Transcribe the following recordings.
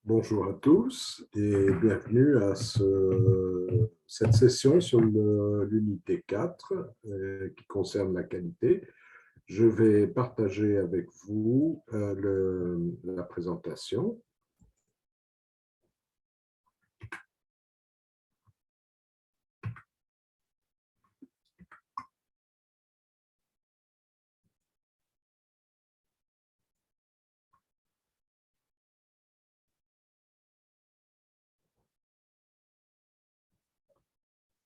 Bonjour à tous et bienvenue à cette session sur l'unité 4 qui concerne la qualité. Je vais partager avec vous la présentation.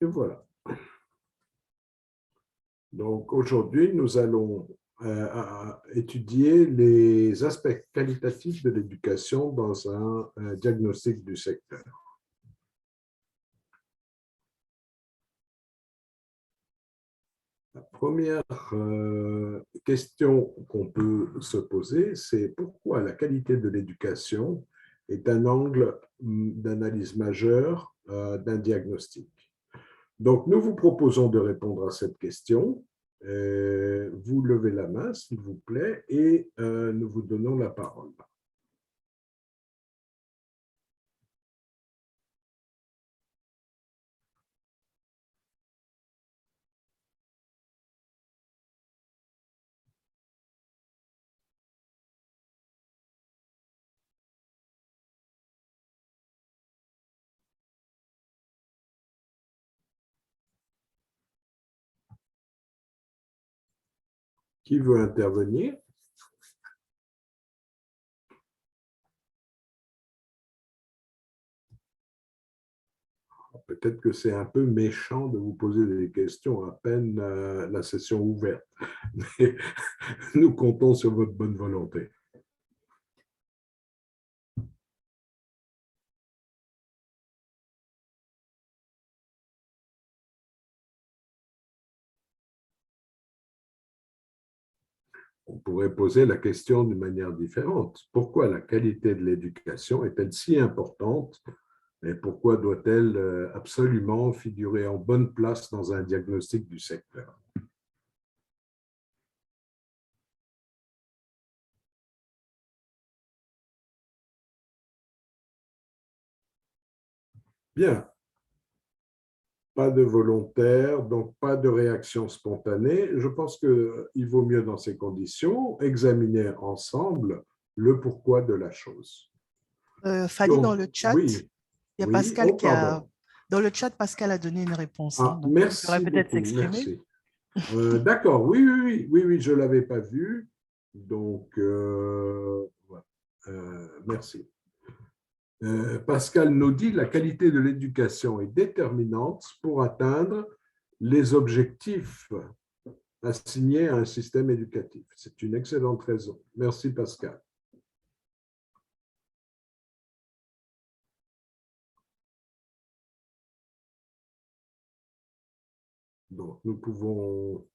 Et voilà. Donc aujourd'hui, nous allons étudier les aspects qualitatifs de l'éducation dans un diagnostic du secteur. La première question qu'on peut se poser, c'est pourquoi la qualité de l'éducation est un angle d'analyse majeur d'un diagnostic. Donc, nous vous proposons de répondre à cette question. Vous levez la main, s'il vous plaît, et nous vous donnons la parole. Qui veut intervenir? Peut-être que c'est un peu méchant de vous poser des questions à peine la session ouverte, mais nous comptons sur votre bonne volonté. On pourrait poser la question d'une manière différente. Pourquoi la qualité de l'éducation est-elle si importante et pourquoi doit-elle absolument figurer en bonne place dans un diagnostic du secteur? Bien, pas de volontaire, donc pas de réaction spontanée. Je pense qu'il vaut mieux dans ces conditions examiner ensemble le pourquoi de la chose. Fanny, dans Donc, le chat, oui, il y a oui, Pascal oh qui a. pardon. Dans le chat, Pascal a donné une réponse, Ah, donc il pourrait merci peut-être beaucoup, s'exprimer. merci. D'accord, oui, oui, oui, oui, oui, je ne l'avais pas vu. Donc, voilà. Merci. Pascal nous dit la qualité de l'éducation est déterminante pour atteindre les objectifs assignés à un système éducatif. C'est une excellente raison. Merci, Pascal. Donc, nous pouvons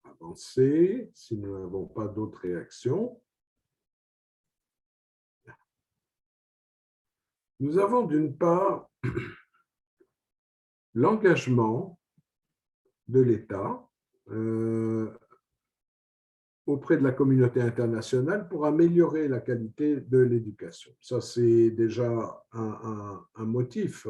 avancer si nous n'avons pas d'autres réactions. Nous avons d'une part l'engagement de l'État auprès de la communauté internationale pour améliorer la qualité de l'éducation. Ça, c'est déjà un motif.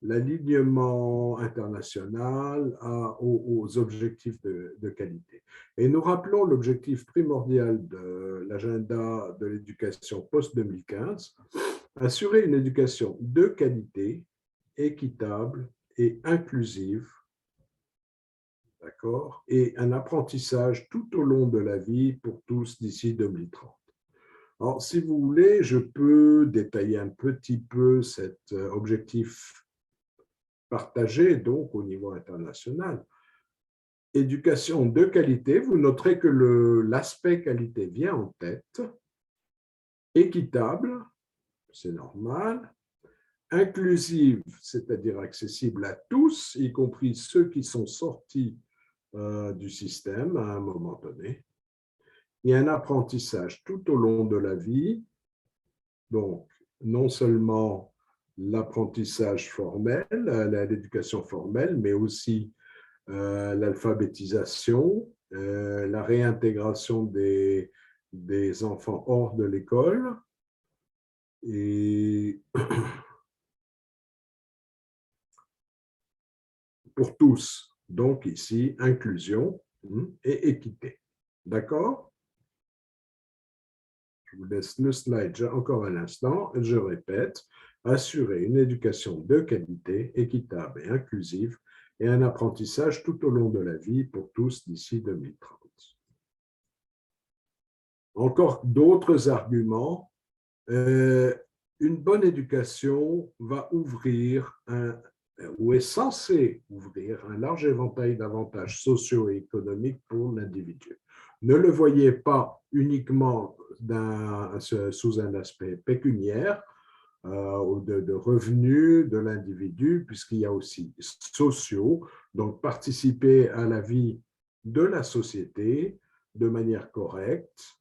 L'alignement international aux objectifs de qualité. Et nous rappelons l'objectif primordial de l'agenda de l'éducation post-2015, assurer une éducation de qualité, équitable et inclusive, d'accord, et un apprentissage tout au long de la vie pour tous d'ici 2030. Alors, si vous voulez, je peux détailler un petit peu cet objectif partagé donc au niveau international. Éducation de qualité, vous noterez que l'aspect qualité vient en tête. Équitable, c'est normal. Inclusive, c'est-à-dire accessible à tous, y compris ceux qui sont sortis du système à un moment donné. Il y a un apprentissage tout au long de la vie, donc non seulement l'apprentissage formel, l'éducation formelle, mais aussi l'alphabétisation, la réintégration des enfants hors de l'école Et pour tous, donc ici, inclusion et équité. D'accord? Je vous laisse le slide encore un instant. Je répète, assurer une éducation de qualité, équitable et inclusive et un apprentissage tout au long de la vie pour tous d'ici 2030. Encore d'autres arguments. Une bonne éducation va ouvrir ou est censée ouvrir un large éventail d'avantages sociaux et économiques pour l'individu. Ne le voyez pas uniquement sous un aspect pécuniaire ou de revenus de l'individu, puisqu'il y a aussi sociaux, donc participer à la vie de la société de manière correcte,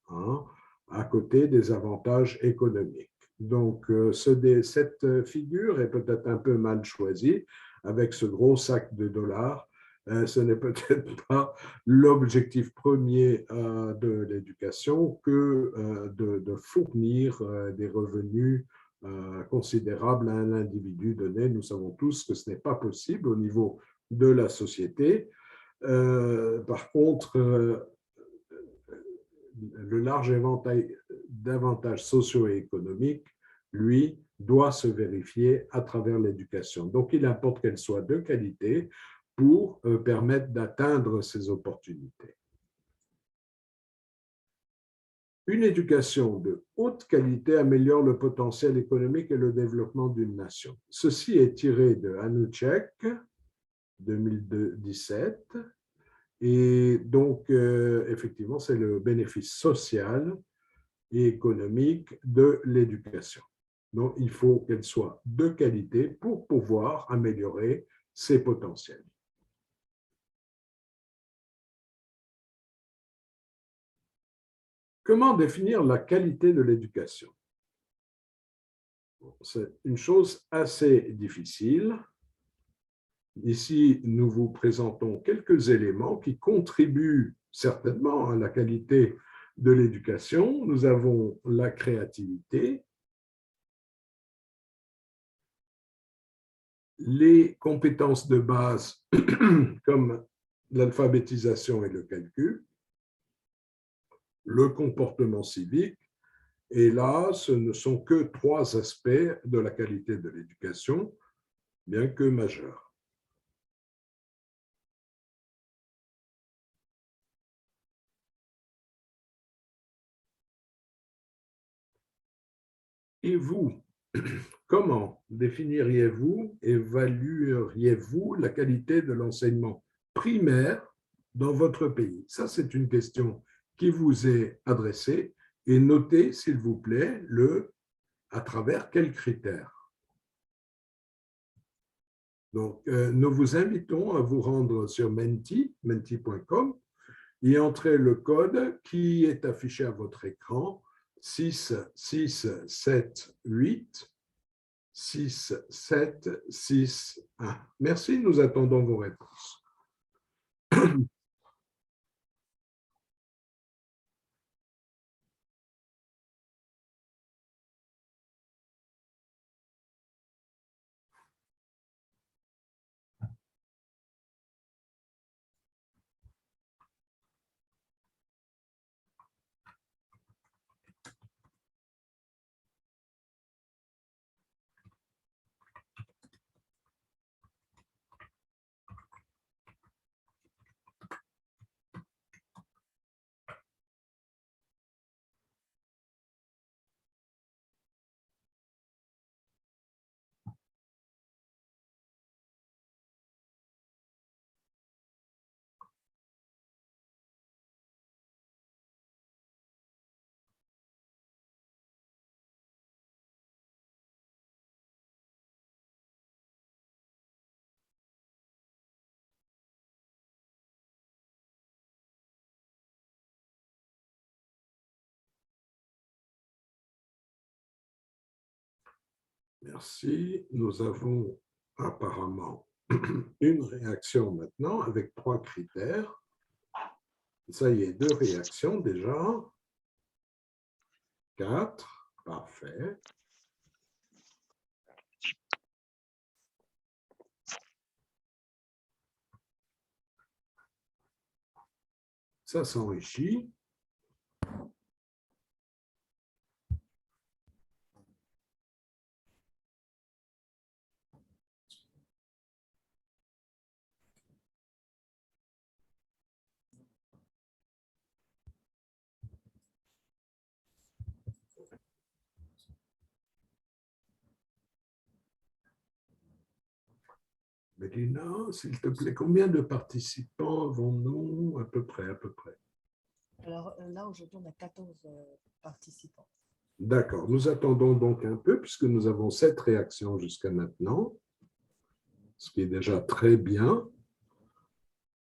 à côté des avantages économiques. Donc, cette figure est peut-être un peu mal choisie avec ce gros sac de dollars. Ce n'est peut-être pas l'objectif premier de l'éducation que de fournir des revenus considérables à un individu donné. Nous savons tous que ce n'est pas possible au niveau de la société. Par contre, le large éventail d'avantages sociaux et économiques, lui, doit se vérifier à travers l'éducation. Donc, il importe qu'elle soit de qualité pour permettre d'atteindre ces opportunités. Une éducation de haute qualité améliore le potentiel économique et le développement d'une nation. Ceci est tiré de Hanuček, 2017. Et donc, effectivement, c'est le bénéfice social et économique de l'éducation. Donc, il faut qu'elle soit de qualité pour pouvoir améliorer ses potentiels. Comment définir la qualité de l'éducation? C'est une chose assez difficile. Ici, nous vous présentons quelques éléments qui contribuent certainement à la qualité de l'éducation. Nous avons la créativité, les compétences de base comme l'alphabétisation et le calcul, le comportement civique, et là, ce ne sont que 3 aspects de la qualité de l'éducation, bien que majeurs. Et vous, comment définiriez-vous, évalueriez-vous la qualité de l'enseignement primaire dans votre pays? Ça, c'est une question qui vous est adressée. Et notez, s'il vous plaît, à travers quels critères. Donc, nous vous invitons à vous rendre sur menti.com et entrer le code qui est affiché à votre écran, 6678 6761. Merci, nous attendons vos réponses. Merci. Nous avons apparemment une réaction maintenant avec 3 critères. Ça y est, 2 réactions déjà. 4, parfait. ça s'enrichit. Mélina, s'il te plaît, combien de participants avons-nous? À peu près, à peu près. Alors là, aujourd'hui, on a 14 participants. D'accord, nous attendons donc un peu puisque nous avons 7 réactions jusqu'à maintenant, ce qui est déjà très bien,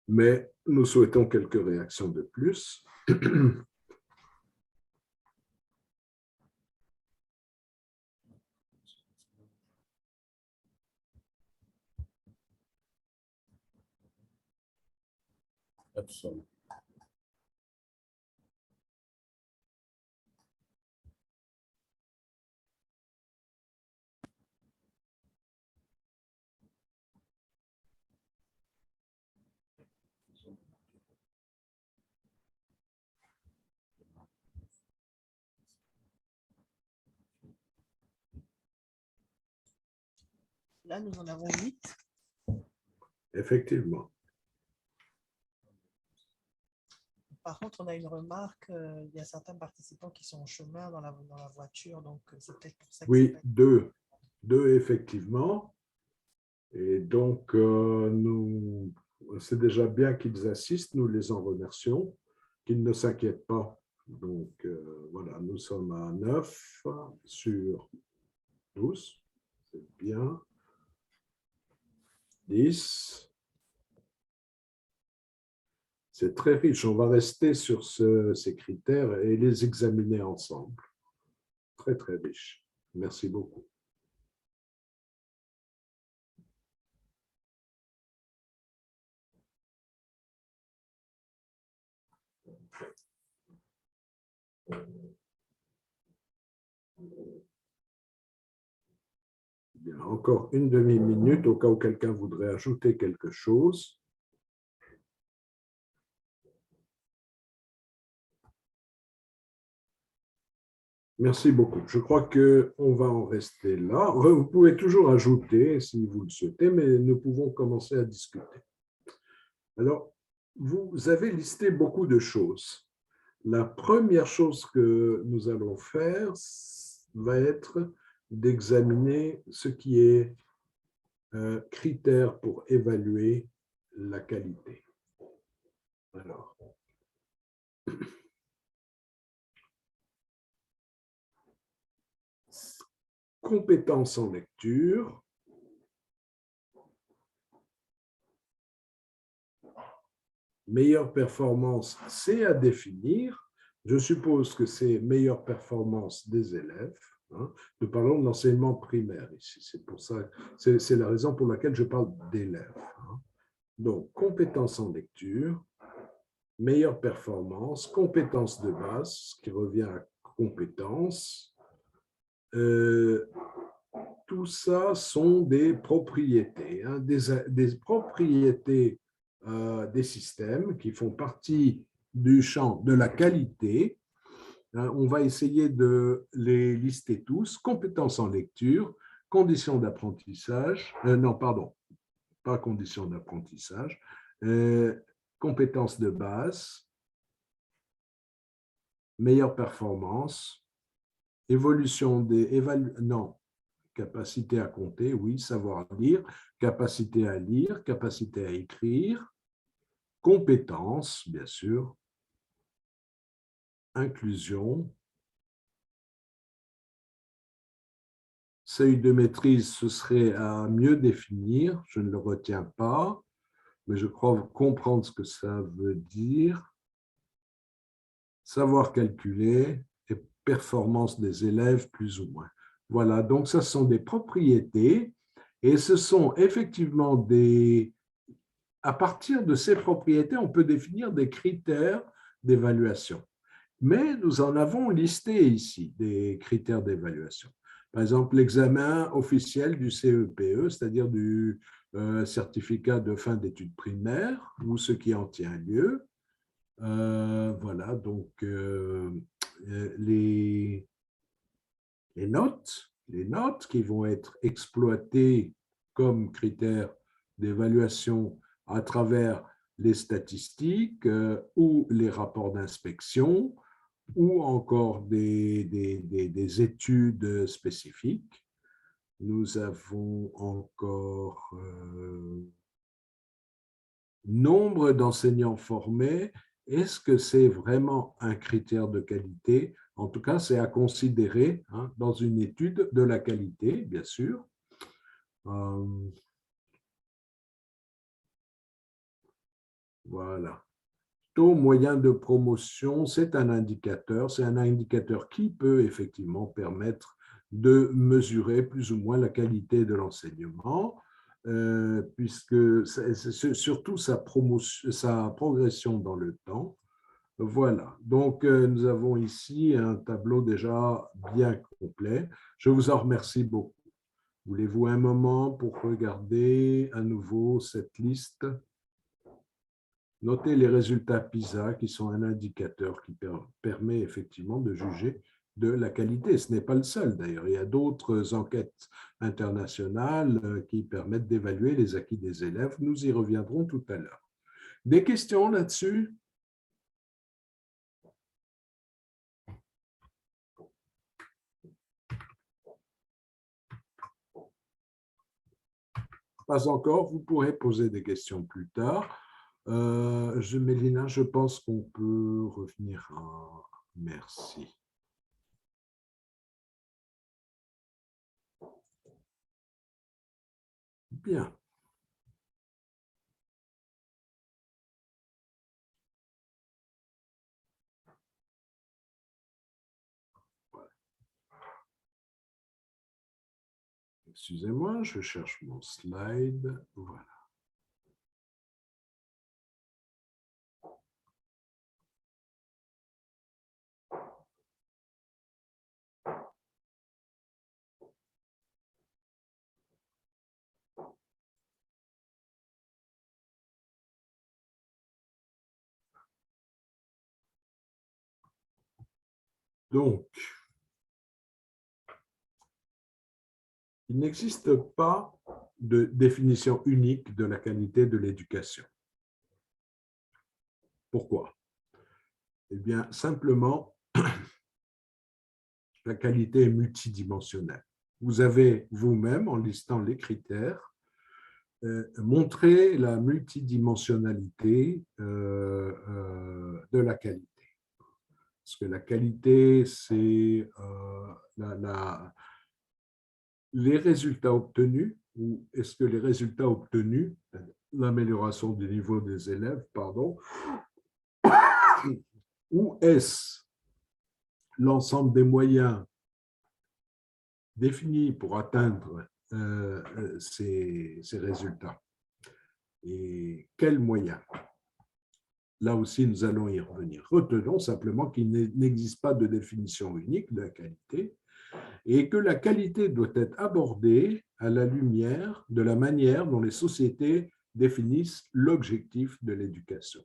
mais nous souhaitons quelques réactions de plus. Absolument. Là, nous en avons 8. Effectivement. Par contre, on a une remarque, il y a certains participants qui sont en chemin dans la voiture, donc c'est peut-être pour ça que Oui, 2 effectivement. Et donc, c'est déjà bien qu'ils assistent, nous les en remercions, qu'ils ne s'inquiètent pas. Donc, voilà, nous sommes à 9 sur 12, c'est bien. 10. C'est très riche, on va rester sur ces critères et les examiner ensemble. Très, très riche. Merci beaucoup. Bien, encore une demi-minute au cas où quelqu'un voudrait ajouter quelque chose. Merci beaucoup. Je crois qu'on va en rester là. Vous pouvez toujours ajouter si vous le souhaitez, mais nous pouvons commencer à discuter. Alors, vous avez listé beaucoup de choses. La première chose que nous allons faire va être d'examiner ce qui est critère pour évaluer la qualité. Alors, compétences en lecture, meilleure performance, c'est à définir. Je suppose que c'est meilleure performance des élèves. Nous parlons de l'enseignement primaire ici. C'est pour ça, c'est la raison pour laquelle je parle d'élèves. Donc, compétences en lecture, meilleure performance, compétences de base, ce qui revient à compétences. Tout ça sont des propriétés, des propriétés des systèmes qui font partie du champ de la qualité. On va essayer de les lister tous. Compétences en lecture, conditions d'apprentissage, non, pardon, pas conditions d'apprentissage, compétences de base, meilleure performance, évolution des non, capacité à compter, oui, savoir lire, capacité à lire, capacité à écrire, compétences, bien sûr, inclusion, seuil de maîtrise, ce serait à mieux définir, je ne le retiens pas, mais je crois comprendre ce que ça veut dire, savoir calculer et performance des élèves, plus ou moins. Voilà, donc ce sont des propriétés et ce sont effectivement à partir de ces propriétés, on peut définir des critères d'évaluation. Mais nous en avons listé ici, des critères d'évaluation. Par exemple, l'examen officiel du CEPE, c'est-à-dire du certificat de fin d'études primaires, ou ce qui en tient lieu. Voilà, donc les notes qui vont être exploitées comme critères d'évaluation à travers les statistiques ou les rapports d'inspection ou encore des études spécifiques. Nous avons encore nombre d'enseignants formés. Est-ce que c'est vraiment un critère de qualité? En tout cas, c'est à considérer dans une étude de la qualité, bien sûr. Voilà. Taux moyen de promotion, c'est un indicateur. C'est un indicateur qui peut effectivement permettre de mesurer plus ou moins la qualité de l'enseignement, puisque c'est surtout sa progression dans le temps. Voilà, donc nous avons ici un tableau déjà bien complet. Je vous en remercie beaucoup. Voulez-vous un moment pour regarder à nouveau cette liste? Notez les résultats PISA qui sont un indicateur qui permet effectivement de juger de la qualité. Ce n'est pas le seul d'ailleurs. Il y a d'autres enquêtes internationales qui permettent d'évaluer les acquis des élèves. Nous y reviendrons tout à l'heure. Des questions là-dessus? Pas encore, vous pourrez poser des questions plus tard. Mélina, je pense qu'on peut revenir à... Merci. Bien. Voilà. Excusez-moi, je cherche mon slide. Voilà. Donc, il n'existe pas de définition unique de la qualité de l'éducation. Pourquoi? Eh bien, simplement, la qualité est multidimensionnelle. Vous avez vous-même, en listant les critères, montré la multidimensionnalité de la qualité. Parce que la qualité, c'est les résultats obtenus, ou est-ce que les résultats obtenus, l'amélioration du niveau des élèves, pardon, ou est-ce l'ensemble des moyens définis pour atteindre ces résultats? Et quels moyens? Là aussi, nous allons y revenir. Retenons simplement qu'il n'existe pas de définition unique de la qualité et que la qualité doit être abordée à la lumière de la manière dont les sociétés définissent l'objectif de l'éducation.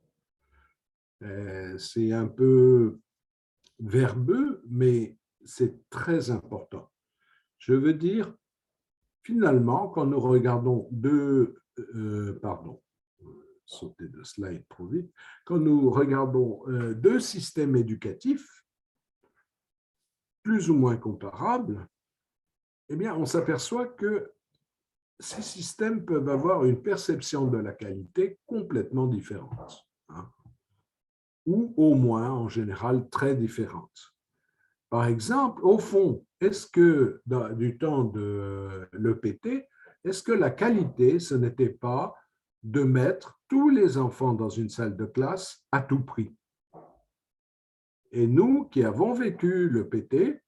C'est un peu verbeux, mais c'est très important. Je veux dire, finalement, quand nous regardons sauter de slide trop vite, quand nous regardons deux systèmes éducatifs plus ou moins comparables, eh bien, on s'aperçoit que ces systèmes peuvent avoir une perception de la qualité complètement différente, ou au moins, en général, très différente. Par exemple, au fond, est-ce que du temps de l'EPT, est-ce que la qualité, ce n'était pas de mettre tous les enfants dans une salle de classe à tout prix? Et nous qui avons vécu l'EPT,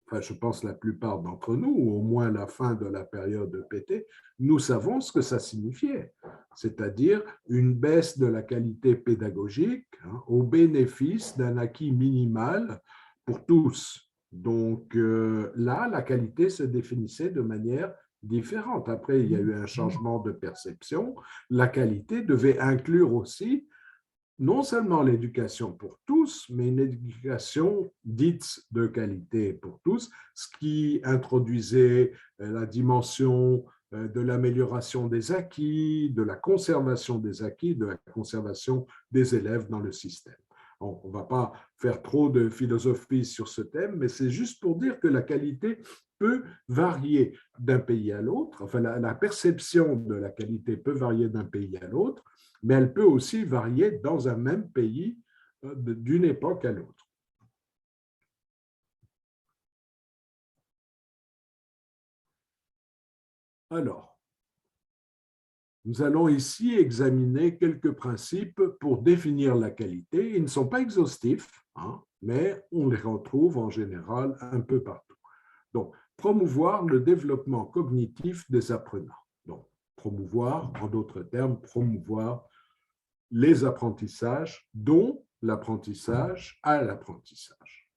enfin, je pense la plupart d'entre nous, ou au moins la fin de la période EPT, nous savons ce que ça signifiait, c'est-à-dire une baisse de la qualité pédagogique au bénéfice d'un acquis minimal pour tous. Donc là, la qualité se définissait de manière différente. Après, il y a eu un changement de perception. La qualité devait inclure aussi non seulement l'éducation pour tous, mais une éducation dite de qualité pour tous, ce qui introduisait la dimension de l'amélioration des acquis, de la conservation des acquis, de la conservation des élèves dans le système. On ne va pas faire trop de philosophie sur ce thème, mais c'est juste pour dire que la qualité peut varier d'un pays à l'autre, enfin la perception de la qualité peut varier d'un pays à l'autre, mais elle peut aussi varier dans un même pays d'une époque à l'autre. Alors, nous allons ici examiner quelques principes pour définir la qualité. Ils ne sont pas exhaustifs, hein, mais on les retrouve en général un peu partout. Donc, promouvoir le développement cognitif des apprenants. Donc, promouvoir, en d'autres termes, promouvoir les apprentissages, dont l'apprentissage à l'apprentissage.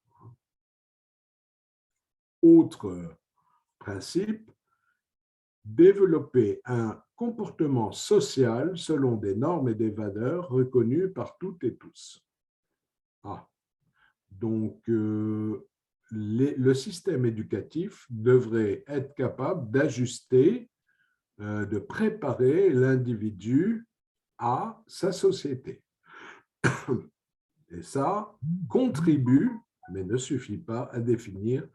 Autre principe, développer un comportement social selon des normes et des valeurs reconnues par toutes et tous. Donc, le système éducatif devrait être capable d'ajuster, de préparer l'individu à sa société. Et ça contribue, mais ne suffit pas à définir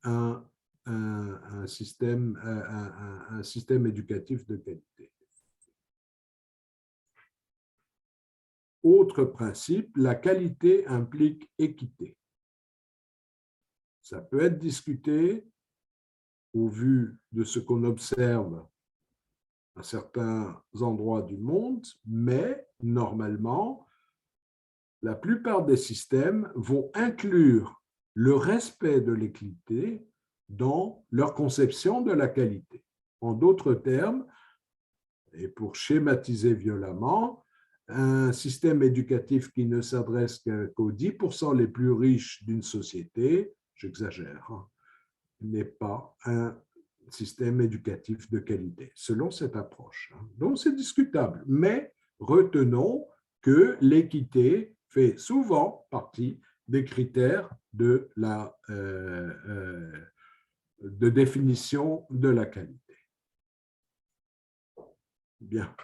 un système éducatif de qualité. Autre principe, la qualité implique équité. Ça peut être discuté au vu de ce qu'on observe à certains endroits du monde, mais normalement, la plupart des systèmes vont inclure le respect de l'équité dans leur conception de la qualité. En d'autres termes, et pour schématiser violemment, un système éducatif qui ne s'adresse qu'aux 10% les plus riches d'une société, j'exagère, n'est pas un système éducatif de qualité, selon cette approche. Donc, c'est discutable, mais retenons que l'équité fait souvent partie des critères de définition de la qualité. Bien.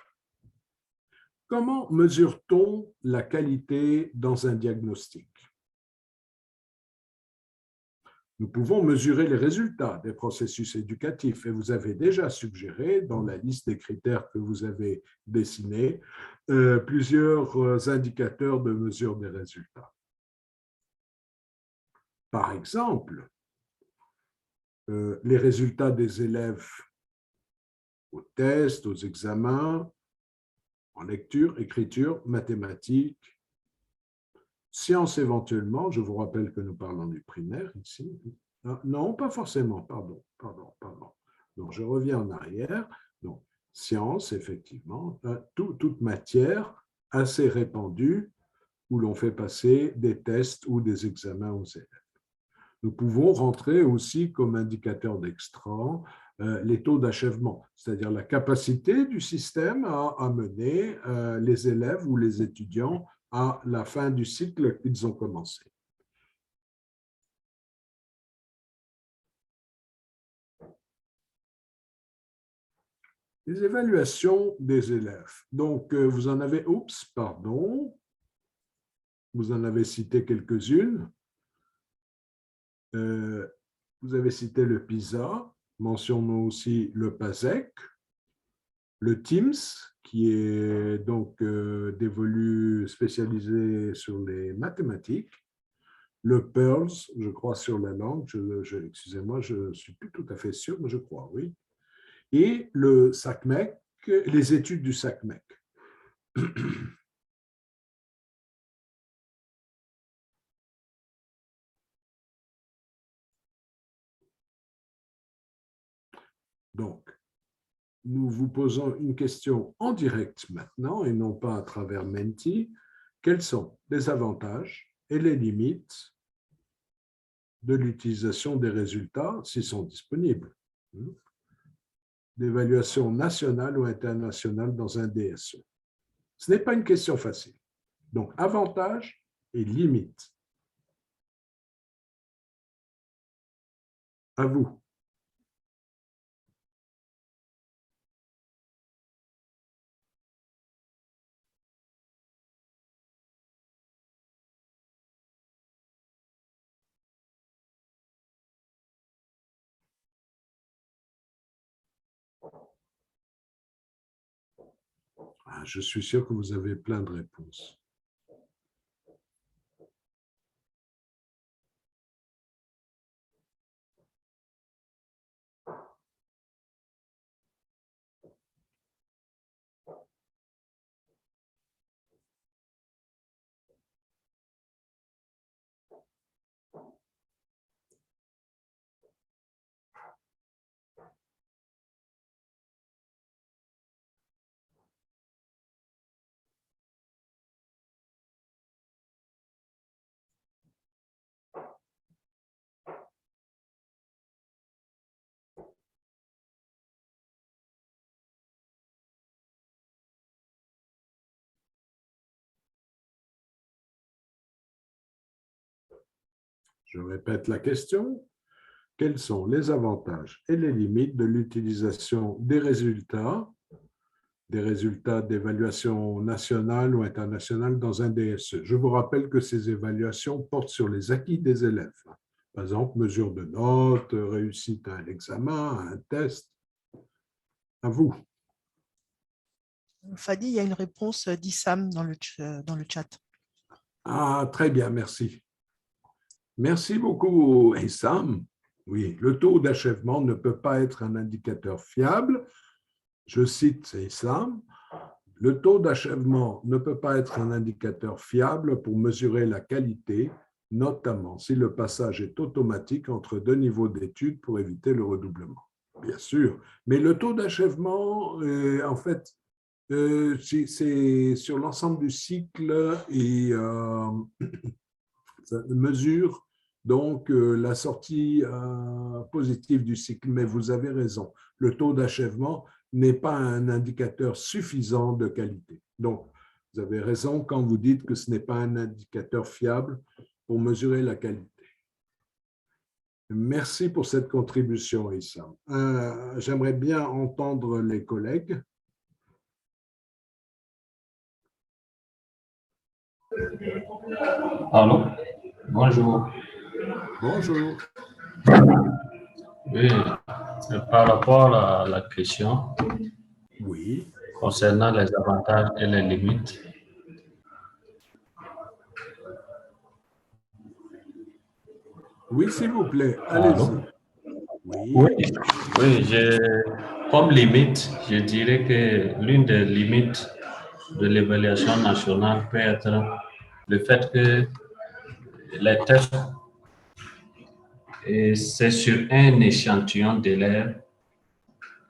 Comment mesure-t-on la qualité dans un diagnostic? Nous pouvons mesurer les résultats des processus éducatifs et vous avez déjà suggéré, dans la liste des critères que vous avez dessinés, plusieurs indicateurs de mesure des résultats. Par exemple, les résultats des élèves aux tests, aux examens, en lecture, écriture, mathématiques, sciences éventuellement. Je vous rappelle que nous parlons du primaire ici. Non, pas forcément, pardon. Donc, je reviens en arrière. Donc, sciences, effectivement, toute matière assez répandue où l'on fait passer des tests ou des examens aux élèves. Nous pouvons rentrer aussi comme indicateur d'extra les taux d'achèvement, c'est-à-dire la capacité du système à amener les élèves ou les étudiants à la fin du cycle qu'ils ont commencé. Les évaluations des élèves. Donc, vous en avez, vous en avez cité quelques-unes. Vous avez cité le PISA, mentionnons aussi le PASEC, le TIMSS, qui est donc dévolu spécialisé sur les mathématiques, le PEARLS, je crois sur la langue, excusez-moi, je ne suis plus tout à fait sûr, mais je crois, oui, et le SACMEC, les études du SACMEC. Donc, nous vous posons une question en direct maintenant et non pas à travers Menti. Quels sont les avantages et les limites de l'utilisation des résultats s'ils sont disponibles d'évaluation nationale ou internationale dans un DSE? Ce n'est pas une question facile. Donc, avantages et limites. À vous. Ah, je suis sûr que vous avez plein de réponses. Je répète la question. Quels sont les avantages et les limites de l'utilisation des résultats d'évaluation nationale ou internationale dans un DSE? Je vous rappelle que ces évaluations portent sur les acquis des élèves. Par exemple, mesure de notes, réussite à un examen, à un test. À vous. Fadi, il y a une réponse d'Issam dans le chat. Ah, très bien, merci. Merci beaucoup, Issam. Oui, le taux d'achèvement ne peut pas être un indicateur fiable. Je cite Issam. Le taux d'achèvement ne peut pas être un indicateur fiable pour mesurer la qualité, notamment si le passage est automatique entre deux niveaux d'études pour éviter le redoublement. Bien sûr, mais le taux d'achèvement, en fait, c'est sur l'ensemble du cycle et ça mesure donc la sortie positive du cycle. Mais vous avez raison, le taux d'achèvement n'est pas un indicateur suffisant de qualité. Donc, vous avez raison quand vous dites que ce n'est pas un indicateur fiable pour mesurer la qualité. Merci pour cette contribution, Issam. J'aimerais bien entendre les collègues. Allô? Bonjour. Bonjour. Oui, par rapport à la question Oui. concernant les avantages et les limites, Oui, s'il vous plaît, allô? allez-y. Oui, comme limite, je dirais que l'une des limites de l'évaluation nationale peut être le fait que les tests, c'est sur un échantillon d'élèves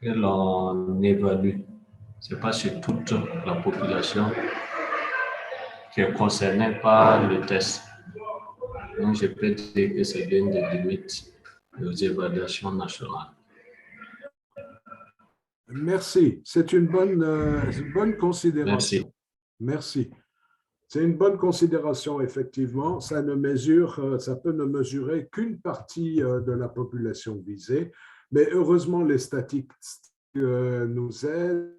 que l'on évalue. Ce n'est pas sur toute la population qui est concernée par le test. Donc, je peux dire que c'est l'une des limites aux évaluations nationales. Merci. C'est une bonne considération. Merci. Merci. C'est une bonne considération, effectivement. Ça peut ne mesurer qu'une partie de la population visée, mais heureusement, les statistiques nous aident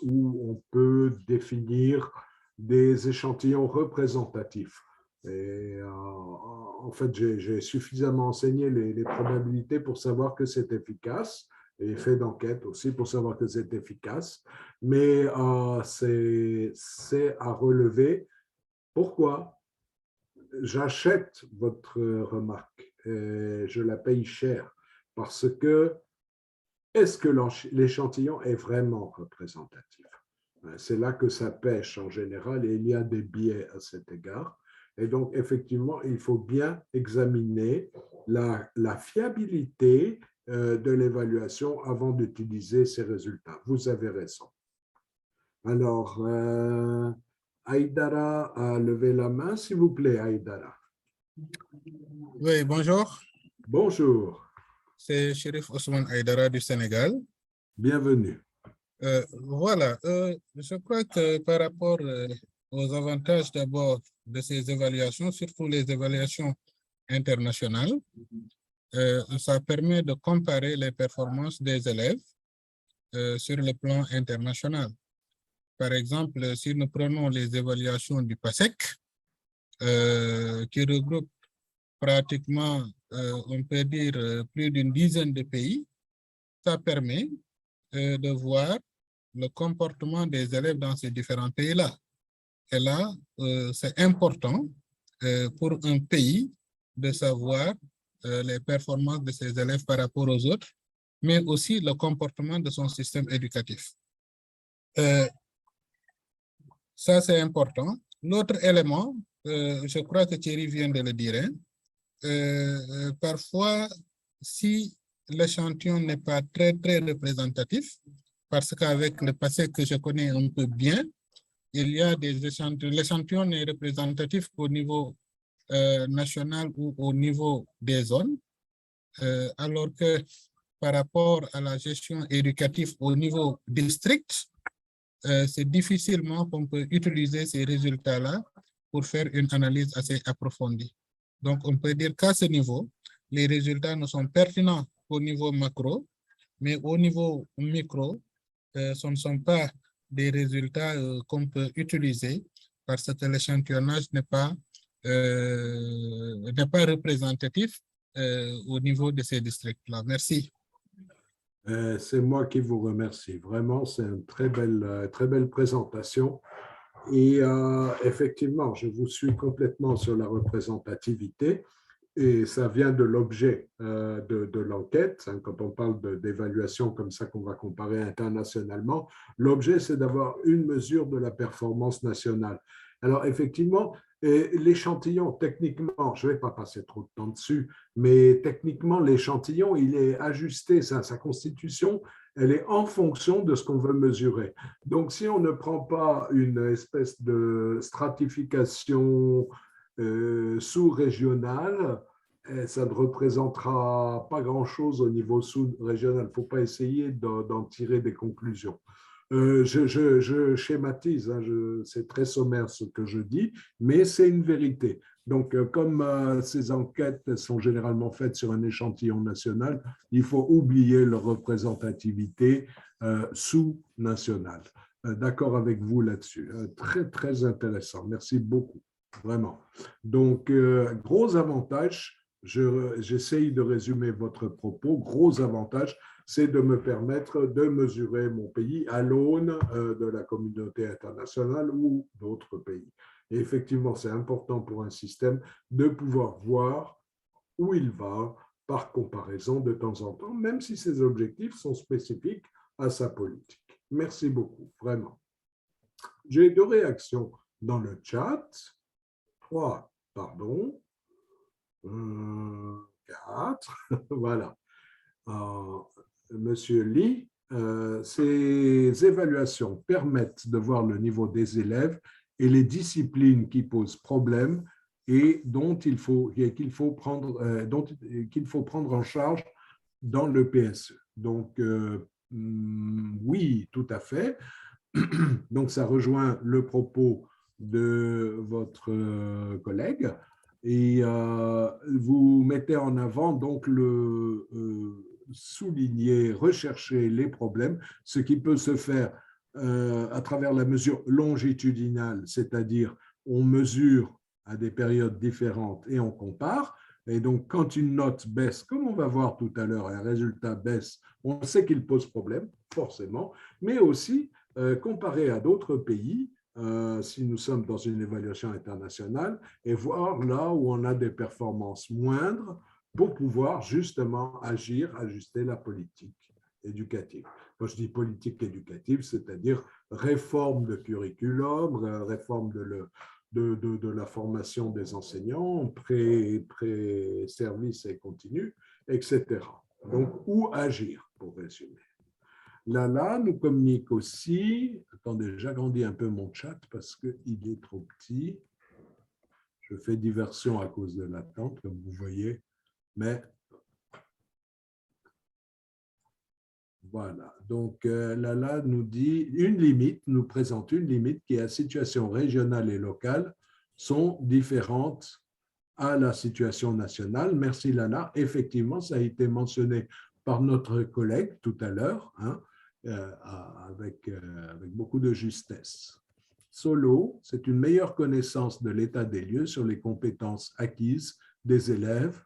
où on peut définir des échantillons représentatifs. Et en fait, j'ai suffisamment enseigné les probabilités pour savoir que c'est efficace et fait d'enquête aussi pour savoir que c'est efficace, mais c'est à relever. Pourquoi? J'achète votre remarque et je la paye cher parce que est-ce que l'échantillon est vraiment représentatif? C'est là que ça pêche en général et il y a des biais à cet égard. Et donc, effectivement, il faut bien examiner la fiabilité de l'évaluation avant d'utiliser ces résultats. Vous avez raison. Alors, Aïdara a levé la main, s'il vous plaît, Aïdara. Oui, bonjour. Bonjour. C'est Chérif Ousmane Aïdara du Sénégal. Bienvenue. Voilà, je crois que par rapport aux avantages d'abord de ces évaluations, surtout les évaluations internationales. Ça permet de comparer les performances des élèves sur le plan international. Par exemple, si nous prenons les évaluations du PASEC, qui regroupe pratiquement, on peut dire, plus d'une dizaine de pays, ça permet de voir le comportement des élèves dans ces différents pays-là. Et là, c'est important pour un pays de savoir les performances de ses élèves par rapport aux autres, mais aussi le comportement de son système éducatif. Ça, c'est important. L'autre élément, je crois que Thierry vient de le dire, parfois, si l'échantillon n'est pas très représentatif, parce qu'avec le passé que je connais un peu bien, il y a des échantillons. L'échantillon n'est représentatif qu'au niveau national ou au niveau des zones, alors que par rapport à la gestion éducative au niveau district, c'est difficilement qu'on peut utiliser ces résultats-là pour faire une analyse assez approfondie. Donc, on peut dire qu'à ce niveau, les résultats ne sont pertinents qu'au niveau macro, mais au niveau micro, ce ne sont pas des résultats qu'on peut utiliser parce que l'échantillonnage n'est pas représentatif au niveau de ces districts-là. Merci. C'est moi qui vous remercie. Vraiment, c'est une très belle présentation. Et effectivement, je vous suis complètement sur la représentativité. Et ça vient de l'objet de l'enquête. Quand on parle d'évaluation comme ça qu'on va comparer internationalement, l'objet, c'est d'avoir une mesure de la performance nationale. Alors, effectivement, l'échantillon, techniquement, je ne vais pas passer trop de temps dessus, mais techniquement, l'échantillon, il est ajusté, sa constitution, elle est en fonction de ce qu'on veut mesurer. Donc, si on ne prend pas une espèce de stratification sous-régional, ça ne représentera pas grand-chose au niveau sous-régional. Il ne faut pas essayer d'en tirer des conclusions. Je schématise, hein, c'est très sommaire ce que je dis, mais c'est une vérité. Donc, comme ces enquêtes sont généralement faites sur un échantillon national, il faut oublier leur représentativité sous-nationale. D'accord avec vous là-dessus. Très intéressant. Merci beaucoup. Vraiment. Donc, gros avantage, j'essaye de résumer votre propos, gros avantage, c'est de me permettre de mesurer mon pays à l'aune de la communauté internationale ou d'autres pays. Et effectivement, c'est important pour un système de pouvoir voir où il va par comparaison de temps en temps, même si ses objectifs sont spécifiques à sa politique. Merci beaucoup, vraiment. J'ai 2 réactions dans le chat. 3, pardon, 4, voilà. Monsieur Lee, ces évaluations permettent de voir le niveau des élèves et les disciplines qui posent problème et qu'il faut prendre en charge dans le PSE. Donc, oui, tout à fait. Donc, ça rejoint le propos de votre collègue et vous mettez en avant donc le souligner, rechercher les problèmes, ce qui peut se faire à travers la mesure longitudinale, c'est-à-dire on mesure à des périodes différentes et on compare. Et donc, quand une note baisse, comme on va voir tout à l'heure, un résultat baisse, on sait qu'il pose problème, forcément, mais aussi comparé à d'autres pays, si nous sommes dans une évaluation internationale, et voir là où on a des performances moindres pour pouvoir justement agir, ajuster la politique éducative. Quand je dis politique éducative, c'est-à-dire réforme de curriculum, réforme de la formation des enseignants, pré-service et continu, etc. Donc, où agir, pour résumer. Lala nous communique aussi, attendez, j'agrandis un peu mon chat parce qu'il est trop petit. Je fais diversion à cause de l'attente, comme vous voyez, mais Voilà. Donc, Lala nous dit une limite, nous présente une limite qui est à situation régionale et locale sont différentes à la situation nationale. Merci Lala. Effectivement, ça a été mentionné par notre collègue tout à l'heure, hein, avec beaucoup de justesse. Solo, c'est une meilleure connaissance de l'état des lieux sur les compétences acquises des élèves.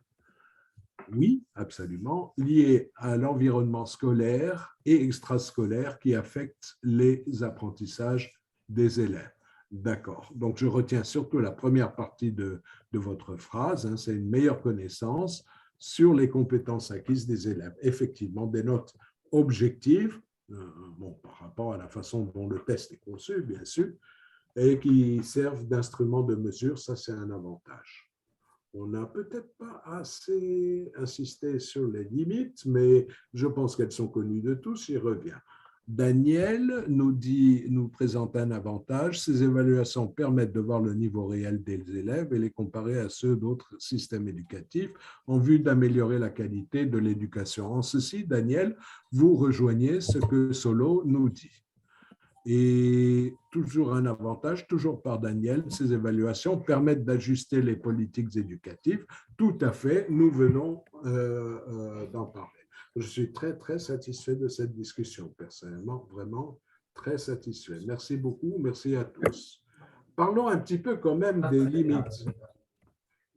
Oui, absolument, liées à l'environnement scolaire et extrascolaire qui affecte les apprentissages des élèves. D'accord. Donc, je retiens surtout la première partie de votre phrase, hein, c'est une meilleure connaissance sur les compétences acquises des élèves. Effectivement, des notes objectives, bon, par rapport à la façon dont le test est conçu, bien sûr, et qui servent d'instrument de mesure, ça c'est un avantage. On n'a peut-être pas assez insisté sur les limites, mais je pense qu'elles sont connues de tous, j'y reviens. Daniel nous présente un avantage. Ces évaluations permettent de voir le niveau réel des élèves et les comparer à ceux d'autres systèmes éducatifs en vue d'améliorer la qualité de l'éducation. En ceci, Daniel, vous rejoignez ce que Solo nous dit. Et toujours un avantage, toujours par Daniel, ces évaluations permettent d'ajuster les politiques éducatives. Tout à fait, nous venons d'en parler. Je suis très, très satisfait de cette discussion, personnellement, vraiment très satisfait. Merci beaucoup, merci à tous. Parlons un petit peu quand même des limites.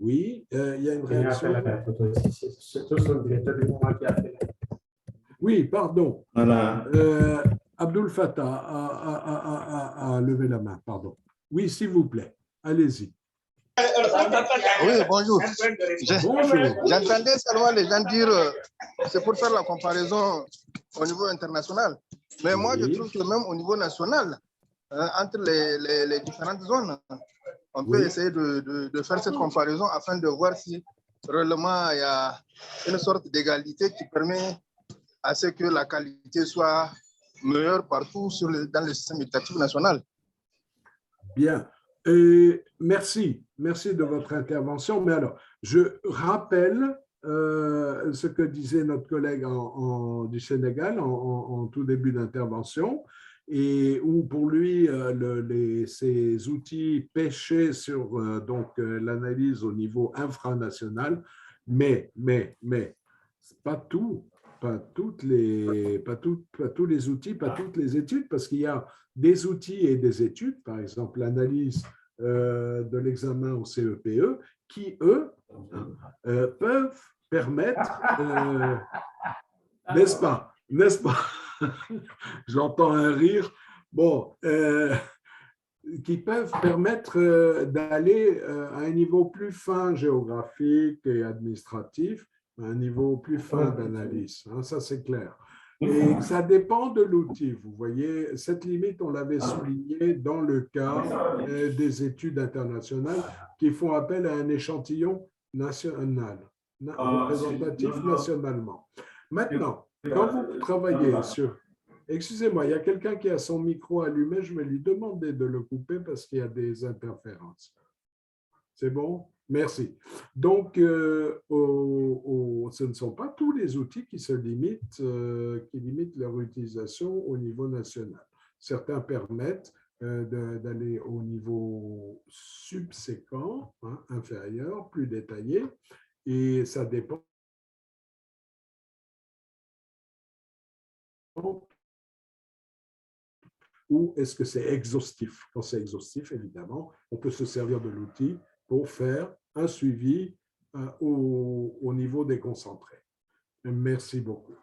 Oui, il y a une réaction. Oui, pardon. Voilà. Abdul Fattah a levé la main, pardon. Oui, s'il vous plaît, allez-y. Oui, bonjour. Bonjour. J'entendais seulement les gens dire c'est pour faire la comparaison au niveau international. Mais moi, je trouve que même au niveau national, entre les différentes zones, on peut essayer de faire cette comparaison afin de voir si réellement il y a une sorte d'égalité qui permet à ce que la qualité soit meilleure partout dans le système éducatif national. Bien. Merci de votre intervention. Mais alors, je rappelle ce que disait notre collègue du Sénégal en tout début d'intervention, et où pour lui, ces outils pêchaient sur l'analyse au niveau infranational, mais c'est pas tout. Pas tous les outils, pas toutes les études, parce qu'il y a des outils et des études, par exemple l'analyse de l'examen au CEPE, qui, eux, peuvent permettre, n'est-ce pas? J'entends un rire. Bon, qui peuvent permettre d'aller à un niveau plus fin géographique et administratif, à un niveau plus fin d'analyse, hein, ça c'est clair. Et ça dépend de l'outil. Vous voyez, cette limite, on l'avait souligné dans le cas des études internationales qui font appel à un échantillon national, représentatif nationalement. Maintenant, quand vous travaillez sur... Excusez-moi, il y a quelqu'un qui a son micro allumé, je vais lui demander de le couper parce qu'il y a des interférences. C'est bon? Merci. Donc, ce ne sont pas tous les outils qui limitent leur utilisation au niveau national. Certains permettent d'aller au niveau subséquent, hein, inférieur, plus détaillé, et ça dépend ou est-ce que c'est exhaustif. Quand c'est exhaustif, évidemment, on peut se servir de l'outil pour faire un suivi au niveau des concentrés. Merci beaucoup.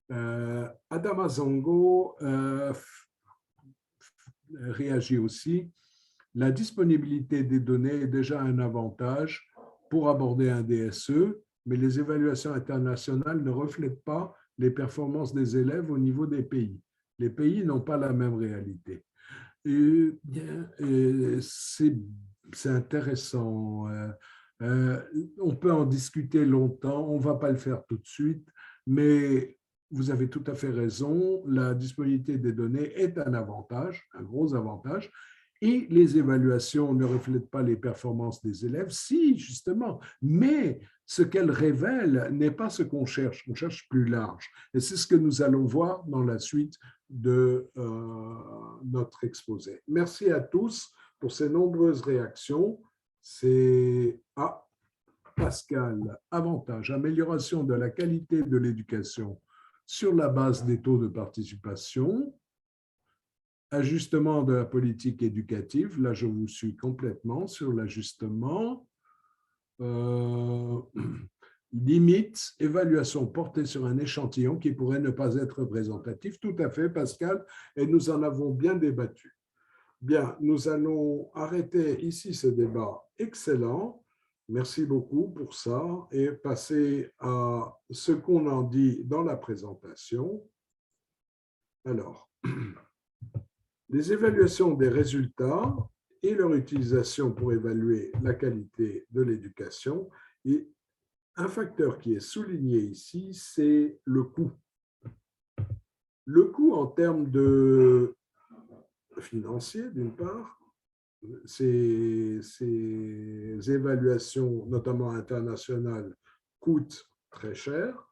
Adama Zongo réagit aussi. La disponibilité des données est déjà un avantage pour aborder un DSE, mais les évaluations internationales ne reflètent pas les performances des élèves au niveau des pays. Les pays n'ont pas la même réalité. C'est intéressant. On peut en discuter longtemps, on ne va pas le faire tout de suite, mais vous avez tout à fait raison, la disponibilité des données est un avantage, un gros avantage, Et les évaluations ne reflètent pas les performances des élèves, si, justement, mais ce qu'elles révèlent n'est pas ce qu'on cherche plus large. Et c'est ce que nous allons voir dans la suite de notre exposé. Merci à tous pour ces nombreuses réactions. C'est Pascal, avantage, amélioration de la qualité de l'éducation sur la base des taux de participation. Ajustement de la politique éducative, là je vous suis complètement sur l'ajustement. Limite, évaluation portée sur un échantillon qui pourrait ne pas être représentatif. Tout à fait, Pascal, et nous en avons bien débattu. Bien, nous allons arrêter ici ce débat excellent. Merci beaucoup pour ça et passer à ce qu'on en dit dans la présentation. Alors, les évaluations des résultats et leur utilisation pour évaluer la qualité de l'éducation. Et un facteur qui est souligné ici, c'est le coût. Le coût en termes de financier, d'une part, ces évaluations, notamment internationales, coûtent très cher,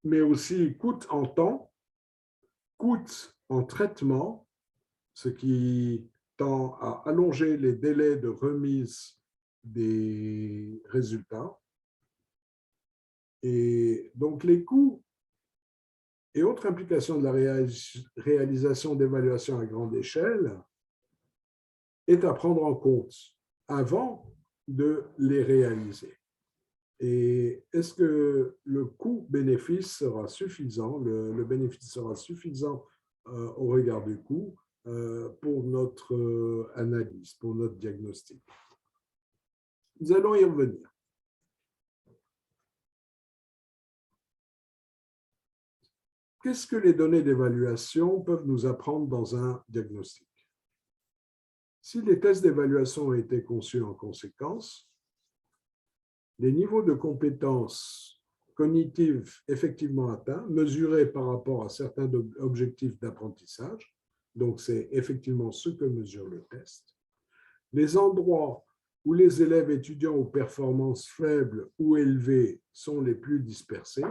mais aussi coûtent en temps, coûtent en traitement, ce qui tend à allonger les délais de remise des résultats. Et donc, les coûts et autres implications de la réalisation d'évaluations à grande échelle est à prendre en compte avant de les réaliser. Et est-ce que le coût-bénéfice sera suffisant, le bénéfice sera suffisant au regard du coût pour notre analyse, pour notre diagnostic? Nous allons y revenir. Qu'est-ce que les données d'évaluation peuvent nous apprendre dans un diagnostic? Si les tests d'évaluation ont été conçus en conséquence, les niveaux de compétences cognitives effectivement atteints, mesurés par rapport à certains objectifs d'apprentissage, donc c'est effectivement ce que mesure le test, les endroits où les élèves étudiants aux performances faibles ou élevées sont les plus dispersés.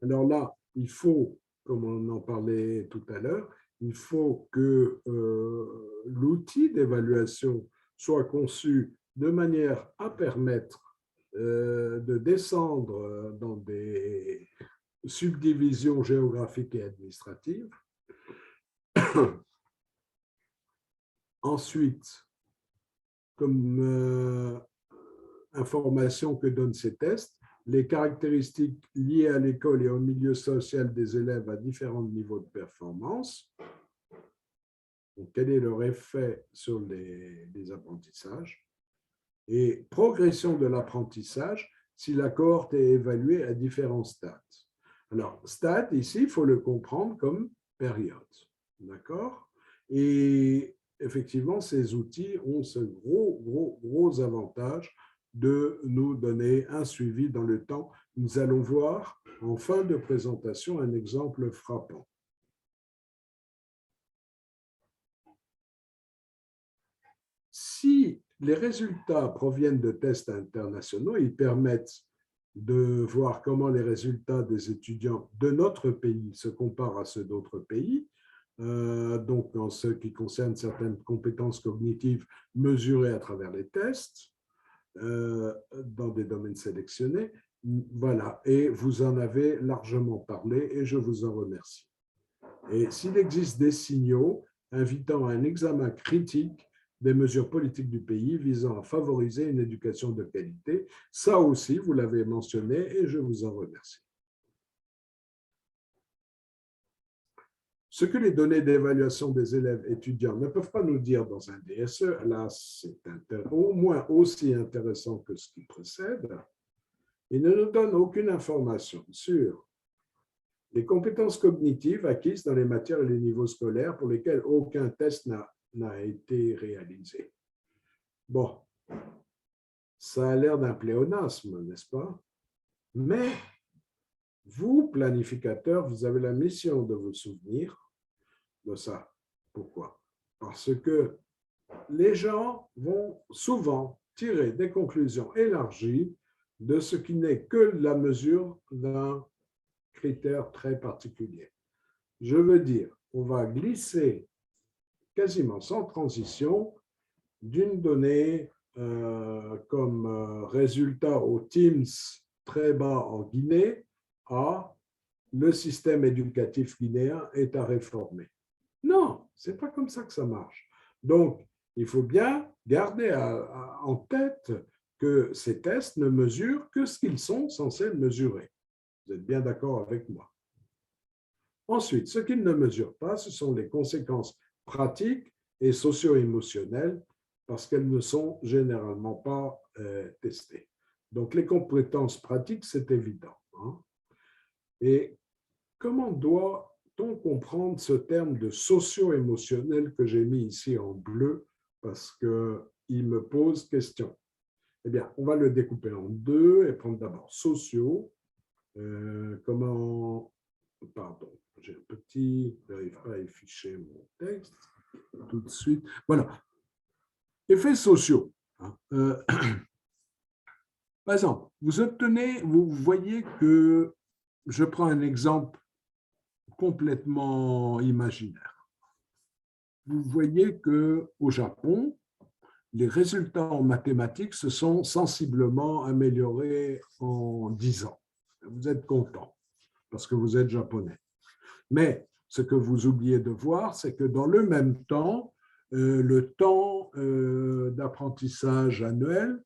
Alors là, il faut, comme on en parlait tout à l'heure, il faut que l'outil d'évaluation soit conçu de manière à permettre de descendre dans des subdivisions géographiques et administratives. Ensuite, comme information que donnent ces tests, les caractéristiques liées à l'école et au milieu social des élèves à différents niveaux de performance. Donc, quel est leur effet sur les apprentissages? Et progression de l'apprentissage si la cohorte est évaluée à différents stades. Alors, stade, ici, il faut le comprendre comme période. D'accord? Et effectivement, ces outils ont ce gros avantage de nous donner un suivi dans le temps. Nous allons voir en fin de présentation un exemple frappant. Si les résultats proviennent de tests internationaux, ils permettent de voir comment les résultats des étudiants de notre pays se comparent à ceux d'autres pays. Donc, en ce qui concerne certaines compétences cognitives mesurées à travers les tests, dans des domaines sélectionnés. Voilà, et vous en avez largement parlé et je vous en remercie. Et s'il existe des signaux invitant à un examen critique des mesures politiques du pays visant à favoriser une éducation de qualité, ça aussi, vous l'avez mentionné et je vous en remercie. Ce que les données d'évaluation des élèves étudiants ne peuvent pas nous dire dans un DSE, là, c'est au moins aussi intéressant que ce qui précède, ils ne nous donnent aucune information sur les compétences cognitives acquises dans les matières et les niveaux scolaires pour lesquels aucun test n'a été réalisé. Bon, ça a l'air d'un pléonasme, n'est-ce pas? Mais vous, planificateurs, vous avez la mission de vous souvenir de ça. Pourquoi? Parce que les gens vont souvent tirer des conclusions élargies de ce qui n'est que la mesure d'un critère très particulier. Je veux dire, on va glisser quasiment sans transition d'une donnée comme résultat au Teams très bas en Guinée à le système éducatif guinéen est à réformer. Non, ce n'est pas comme ça que ça marche. Donc, il faut bien garder en tête que ces tests ne mesurent que ce qu'ils sont censés mesurer. Vous êtes bien d'accord avec moi? Ensuite, ce qu'ils ne mesurent pas, ce sont les conséquences pratiques et socio-émotionnelles parce qu'elles ne sont généralement pas testées. Donc, les compétences pratiques, c'est évident. Hein? Et comment doit-on comprendre ce terme de socio-émotionnel que j'ai mis ici en bleu parce qu'il me pose question? Eh bien, on va le découper en deux et prendre d'abord socio. Pardon, j'ai un petit, je n'arrive pas à afficher mon texte tout de suite. Voilà. Effets sociaux. Par exemple, vous voyez que je prends un exemple complètement imaginaire. Vous voyez qu'au Japon, les résultats en mathématiques se sont sensiblement améliorés en 10 ans. Vous êtes content parce que vous êtes japonais. Mais ce que vous oubliez de voir, c'est que dans le même temps, le temps d'apprentissage annuel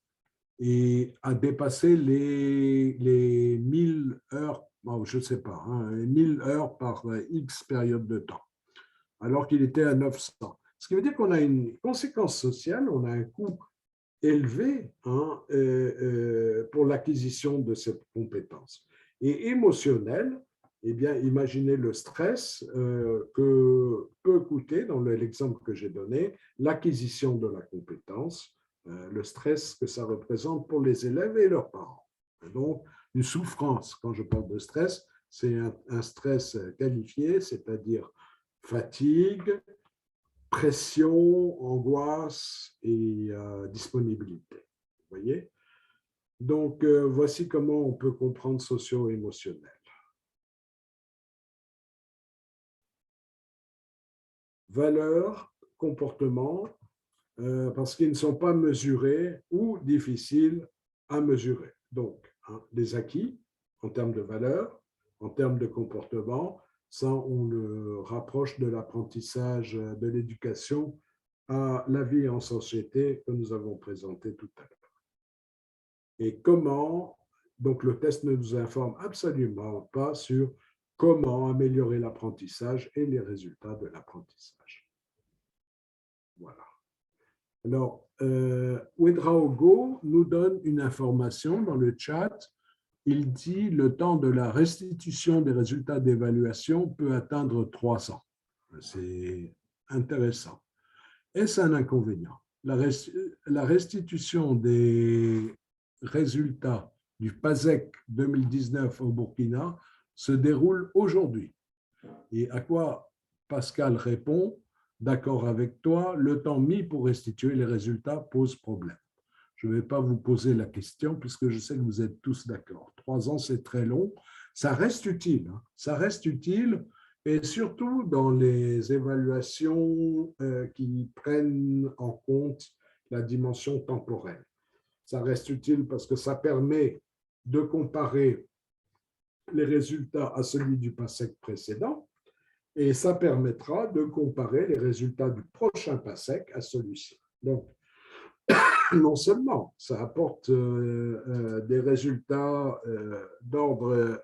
a dépassé les 1000 heures, je ne sais pas, 1000 heures par X période de temps, alors qu'il était à 900. Ce qui veut dire qu'on a une conséquence sociale, on a un coût élevé pour l'acquisition de cette compétence. Et émotionnel, eh bien, imaginez le stress que peut coûter, dans l'exemple que j'ai donné, l'acquisition de la compétence, le stress que ça représente pour les élèves et leurs parents. Et donc, une souffrance, quand je parle de stress, c'est un stress qualifié, c'est-à-dire fatigue, pression, angoisse et disponibilité. Vous voyez? Donc, voici comment on peut comprendre socio-émotionnel. Valeurs, comportements, parce qu'ils ne sont pas mesurés ou difficiles à mesurer. Donc, les acquis en termes de valeurs, en termes de comportement, ça, on le rapproche de l'apprentissage de l'éducation à la vie en société que nous avons présenté tout à l'heure. Et comment, donc le test ne nous informe absolument pas sur comment améliorer l'apprentissage et les résultats de l'apprentissage. Voilà. Alors, Ouedraogo nous donne une information dans le chat. Il dit le temps de la restitution des résultats d'évaluation peut atteindre 3 ans. C'est intéressant. Est-ce un inconvénient? La restitution des résultats du PASEC 2019 au Burkina se déroule aujourd'hui. Et à quoi Pascal répond? D'accord avec toi, le temps mis pour restituer les résultats pose problème. Je ne vais pas vous poser la question puisque je sais que vous êtes tous d'accord. 3 ans, c'est très long. Ça reste utile. Hein. Ça reste utile et surtout dans les évaluations qui prennent en compte la dimension temporelle. Ça reste utile parce que ça permet de comparer les résultats à celui du PASEC précédent et ça permettra de comparer les résultats du prochain PASEC à celui-ci. Donc, non seulement ça apporte des résultats d'ordre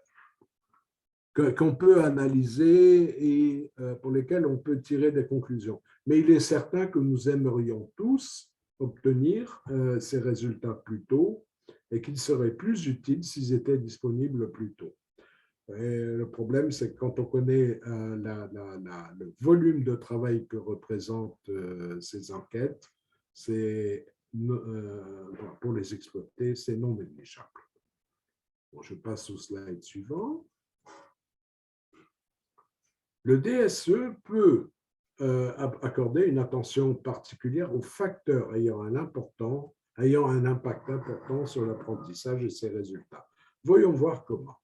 qu'on peut analyser et pour lesquels on peut tirer des conclusions, mais il est certain que nous aimerions tous obtenir ces résultats plus tôt et qu'ils seraient plus utiles s'ils étaient disponibles plus tôt. Et le problème, c'est que quand on connaît le volume de travail que représentent ces enquêtes, pour les exploiter, c'est non négligeable. Bon, je passe au slide suivant. Le DSE peut accorder une attention particulière aux facteurs ayant un impact important sur l'apprentissage et ses résultats. Voyons voir comment.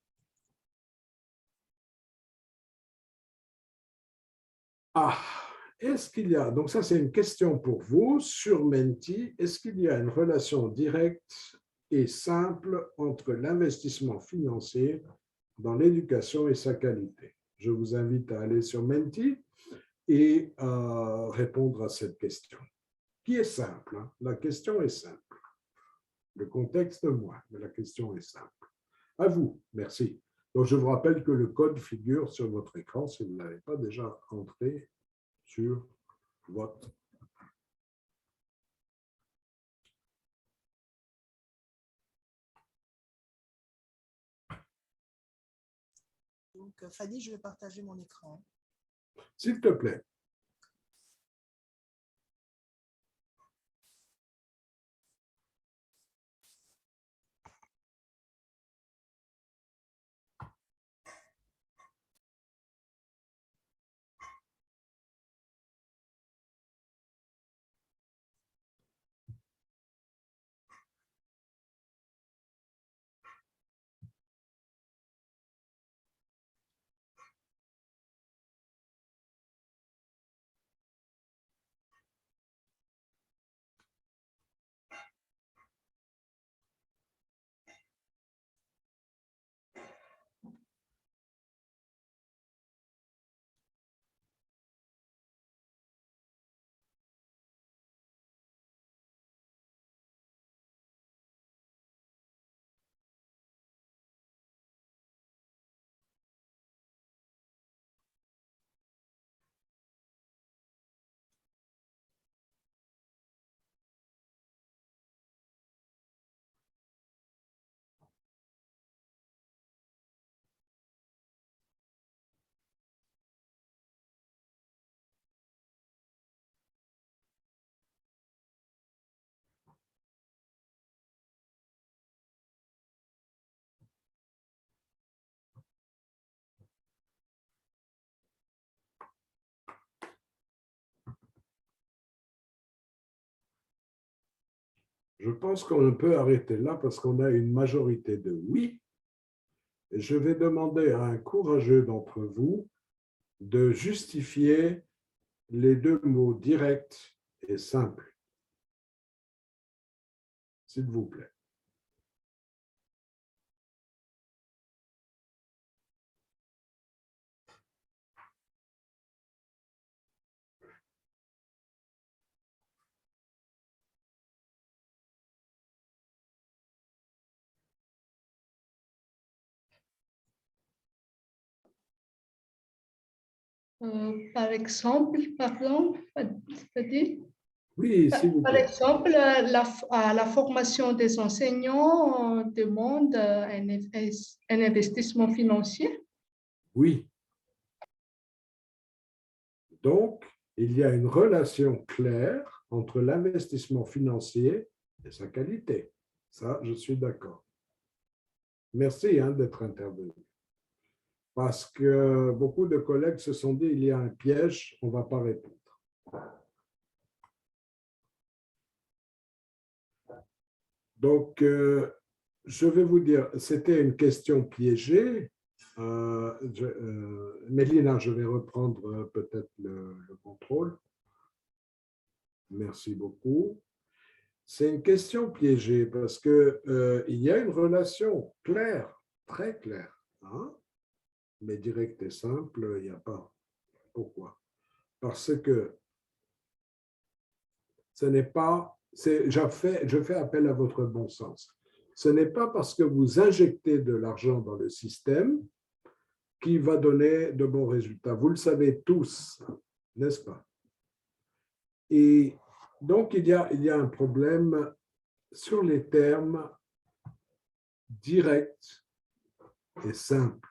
Est-ce qu'il y a, donc ça c'est une question pour vous, sur Menti, est-ce qu'il y a une relation directe et simple entre l'investissement financier dans l'éducation et sa qualité? Je vous invite à aller sur Menti et à répondre à cette question, qui est simple. Hein? La question est simple. Le contexte, moins, mais la question est simple. À vous, merci. Donc, je vous rappelle que le code figure sur votre écran si vous ne l'avez pas déjà entré sur votre. Donc, Fanny, je vais partager mon écran. S'il te plaît. Je pense qu'on peut arrêter là parce qu'on a une majorité de oui. Et je vais demander à un courageux d'entre vous de justifier les deux mots direct et simple. S'il vous plaît. Par exemple, pardon, c'est-à-dire, Oui, s'il vous par plaît. exemple, la formation des enseignants demande un investissement financier. Oui. Donc, il y a une relation claire entre l'investissement financier et sa qualité. Ça, je suis d'accord. Merci d'être intervenu. Parce que beaucoup de collègues se sont dit, il y a un piège, on ne va pas répondre. Donc, je vais vous dire, c'était une question piégée. Mélina, je vais reprendre peut-être le contrôle. Merci beaucoup. C'est une question piégée parce qu'il y a une relation claire, très claire, hein? Mais directe et simple, il n'y a pas. Pourquoi? Parce que ce n'est pas, je fais appel à votre bon sens. Ce n'est pas parce que vous injectez de l'argent dans le système qui va donner de bons résultats. Vous le savez tous, n'est-ce pas? Et donc, il y a un problème sur les termes directs et simples.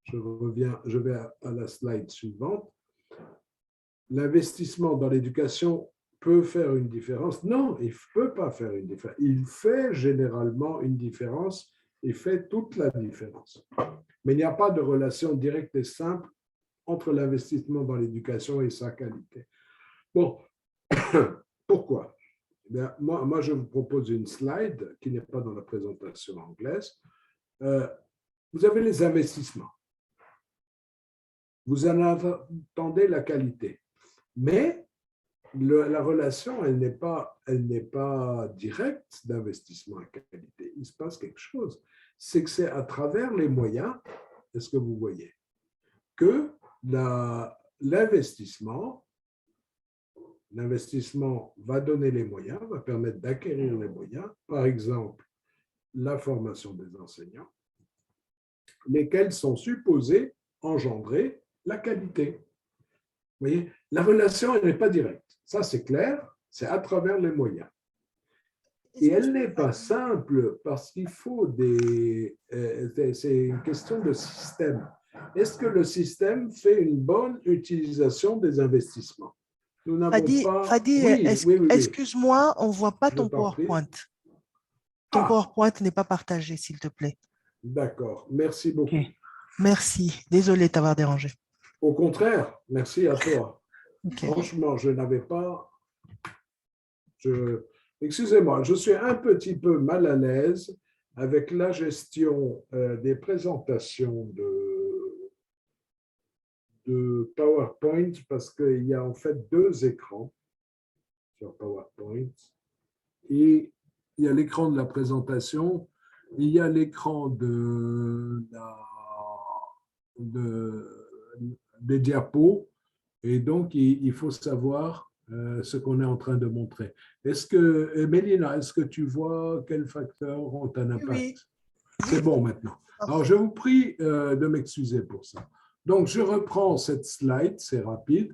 Je vais à la slide suivante. L'investissement dans l'éducation peut faire une différence. Non, il ne peut pas faire une différence. Il fait généralement une différence, il fait toute la différence. Mais il n'y a pas de relation directe et simple entre l'investissement dans l'éducation et sa qualité. Bon, pourquoi? Bien, moi, je vous propose une slide qui n'est pas dans la présentation anglaise. Vous avez les investissements. Vous en attendez la qualité. Mais la relation, elle n'est pas directe d'investissement à qualité. Il se passe quelque chose. C'est que c'est à travers les moyens, est-ce que vous voyez, que l'investissement va donner les moyens, va permettre d'acquérir les moyens, par exemple, la formation des enseignants, lesquels sont supposés engendrer la qualité. Vous voyez, la relation, elle n'est pas directe. Ça, c'est clair, c'est à travers les moyens. Et elle n'est pas simple parce qu'il faut c'est une question de système. Est-ce que le système fait une bonne utilisation des investissements? Nous n'avons pas… Fadi, Oui. Excuse-moi, on ne voit pas ton PowerPoint. Ton PowerPoint n'est pas partagé, s'il te plaît. D'accord, merci beaucoup. Okay. Merci, désolé de t'avoir dérangé. Au contraire, merci à toi. Okay. Franchement, je n'avais pas… Excusez-moi, je suis un petit peu mal à l'aise avec la gestion des présentations de PowerPoint parce qu'il y a en fait 2 écrans sur PowerPoint. Et il y a l'écran de la présentation, il y a l'écran des diapos, et donc il faut savoir ce qu'on est en train de montrer. Mélina, est-ce que tu vois quels facteurs ont un impact? Oui. C'est bon maintenant. Alors, je vous prie de m'excuser pour ça. Donc, je reprends cette slide, c'est rapide.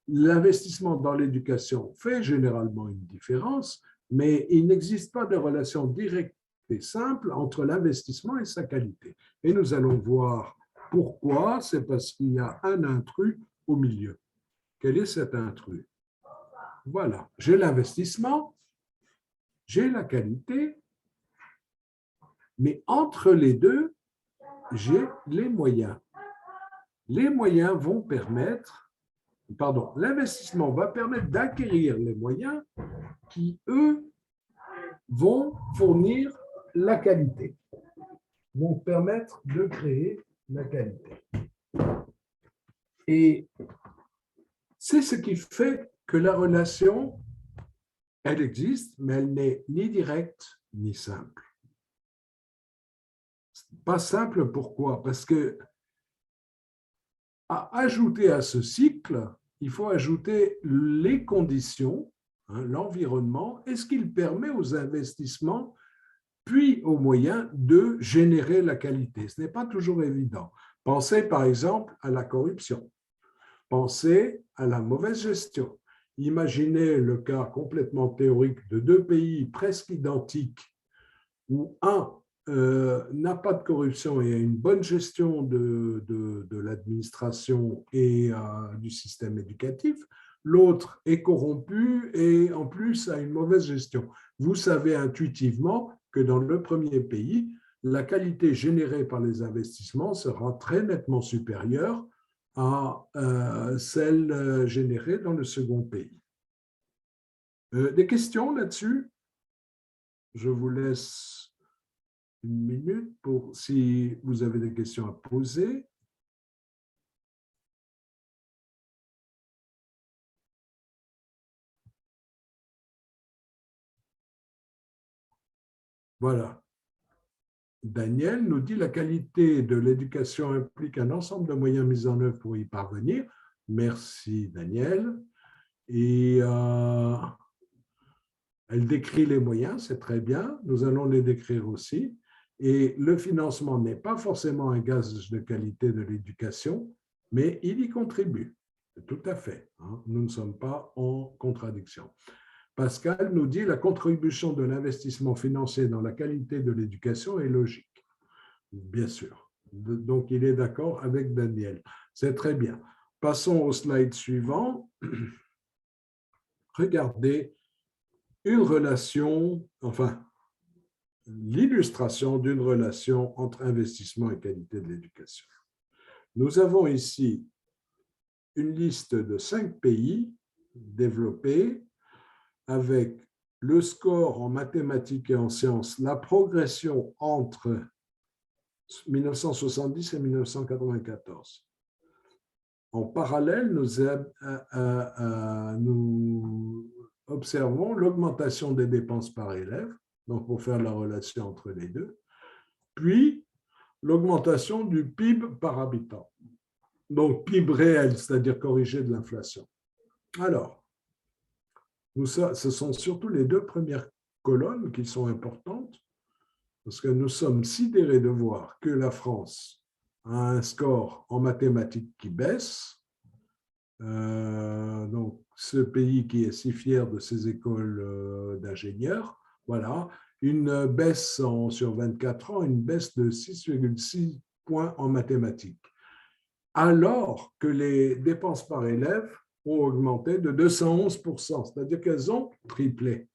L'investissement dans l'éducation fait généralement une différence, mais il n'existe pas de relation directe et simple entre l'investissement et sa qualité. Et nous allons voir pourquoi. C'est parce qu'il y a un intrus au milieu. Quel est cet intrus? Voilà, j'ai l'investissement, j'ai la qualité, mais entre les deux, j'ai les moyens. Les moyens vont permettre, l'investissement va permettre d'acquérir les moyens qui, eux, vont fournir la qualité, vont permettre de créer la qualité. Et c'est ce qui fait que la relation, elle existe, mais elle n'est ni directe ni simple. Pas simple, pourquoi? Parce que à ajouter à ce cycle, il faut ajouter les conditions, l'environnement, et ce qu'il permet aux investissements, puis aux moyens de générer la qualité. Ce n'est pas toujours évident. Pensez par exemple à la corruption. Pensez à la mauvaise gestion. Imaginez le cas complètement théorique de 2 pays presque identiques où un n'a pas de corruption et a une bonne gestion de l'administration et du système éducatif, l'autre est corrompu et en plus a une mauvaise gestion. Vous savez intuitivement que dans le premier pays, la qualité générée par les investissements sera très nettement supérieure à celle générée dans le second pays. Des questions là-dessus? Je vous laisse une minute pour si vous avez des questions à poser. Voilà. Daniel nous dit « La qualité de l'éducation implique un ensemble de moyens mis en œuvre pour y parvenir. » Merci Daniel. Et elle décrit les moyens, c'est très bien. Nous allons les décrire aussi. Et le financement n'est pas forcément un gage de qualité de l'éducation, mais il y contribue. Tout à fait. Nous ne sommes pas en contradiction. Pascal nous dit « La contribution de l'investissement financier dans la qualité de l'éducation est logique. » Bien sûr. Donc, il est d'accord avec Daniel. C'est très bien. Passons au slide suivant. Regardez une relation, enfin, l'illustration d'une relation entre investissement et qualité de l'éducation. Nous avons ici une liste de 5 pays développés avec le score en mathématiques et en sciences, la progression entre 1970 et 1994. En parallèle, nous observons l'augmentation des dépenses par élève, donc pour faire la relation entre les deux, puis l'augmentation du PIB par habitant, donc PIB réel, c'est-à-dire corrigé de l'inflation. Alors, ce sont surtout les 2 premières colonnes qui sont importantes, parce que nous sommes sidérés de voir que la France a un score en mathématiques qui baisse. Donc, ce pays qui est si fier de ses écoles d'ingénieurs, voilà, une baisse sur 24 ans, une baisse de 6,6 points en mathématiques, alors que les dépenses par élève ont augmenté de 211%, c'est-à-dire qu'elles ont triplé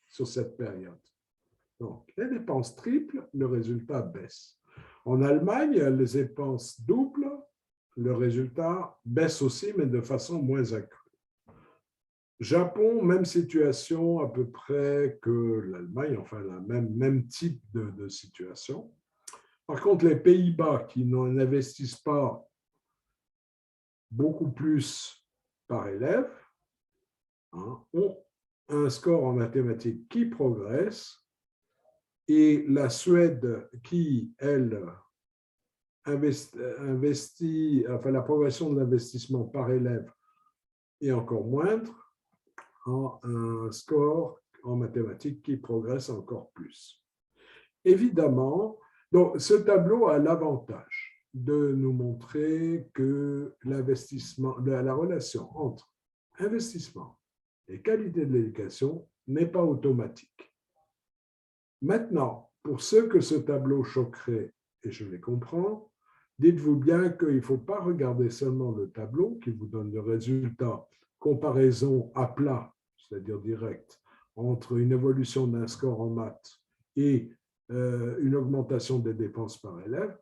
sur cette période. Donc, les dépenses triplent, le résultat baisse. En Allemagne, les dépenses doublent, le résultat baisse aussi, mais de façon moins accrue. Japon, même situation à peu près que l'Allemagne, enfin, le même type de situation. Par contre, les Pays-Bas, qui n'investissent pas beaucoup plus par élève, ont un score en mathématiques qui progresse, et la Suède qui, elle, investit, enfin la progression de l'investissement par élève est encore moindre, a un score en mathématiques qui progresse encore plus. Évidemment, donc ce tableau a l'avantage de nous montrer que l'investissement, la relation entre investissement et qualité de l'éducation n'est pas automatique. Maintenant, pour ceux que ce tableau choquerait, et je les comprends, dites-vous bien qu'il ne faut pas regarder seulement le tableau qui vous donne le résultat, comparaison à plat, c'est-à-dire direct, entre une évolution d'un score en maths et une augmentation des dépenses par élève.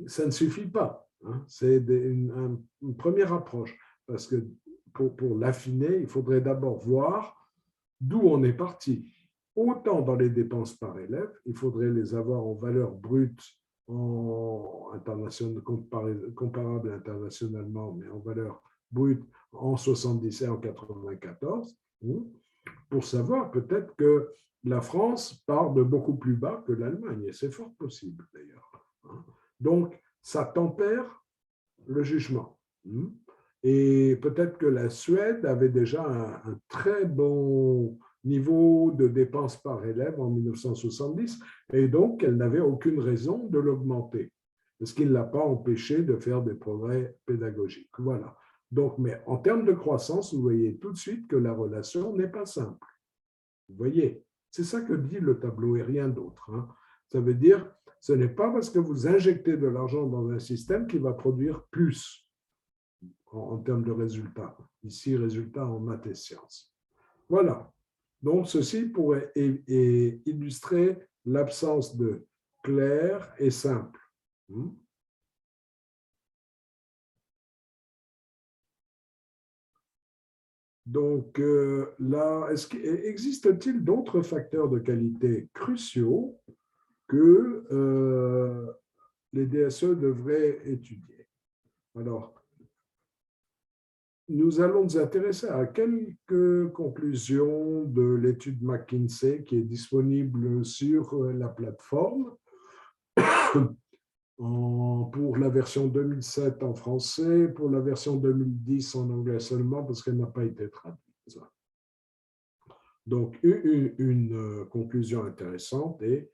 Ça ne suffit pas. Hein. C'est une première approche, parce que pour l'affiner, il faudrait d'abord voir d'où on est parti. Autant dans les dépenses par élève, il faudrait les avoir en valeur brute, comparable internationalement, mais en valeur brute en 70 et en 94, pour savoir peut-être que la France part de beaucoup plus bas que l'Allemagne, et c'est fort possible d'ailleurs. Donc, ça tempère le jugement. Et peut-être que la Suède avait déjà un très bon niveau de dépenses par élève en 1970, et donc elle n'avait aucune raison de l'augmenter, ce qui ne l'a pas empêché de faire des progrès pédagogiques. Voilà. Donc, mais en termes de croissance, vous voyez tout de suite que la relation n'est pas simple. Vous voyez, c'est ça que dit le tableau et rien d'autre. Hein. Ça veut dire, ce n'est pas parce que vous injectez de l'argent dans un système qui va produire plus en termes de résultats. Ici, résultats en maths et sciences. Voilà. Donc, ceci pourrait illustrer l'absence de clair et simple. Donc, là, existe-t-il d'autres facteurs de qualité cruciaux que les DSE devraient étudier? Alors, nous allons nous intéresser à quelques conclusions de l'étude McKinsey qui est disponible sur la plateforme pour la version 2007 en français, pour la version 2010 en anglais seulement parce qu'elle n'a pas été traduite. Donc, une conclusion intéressante est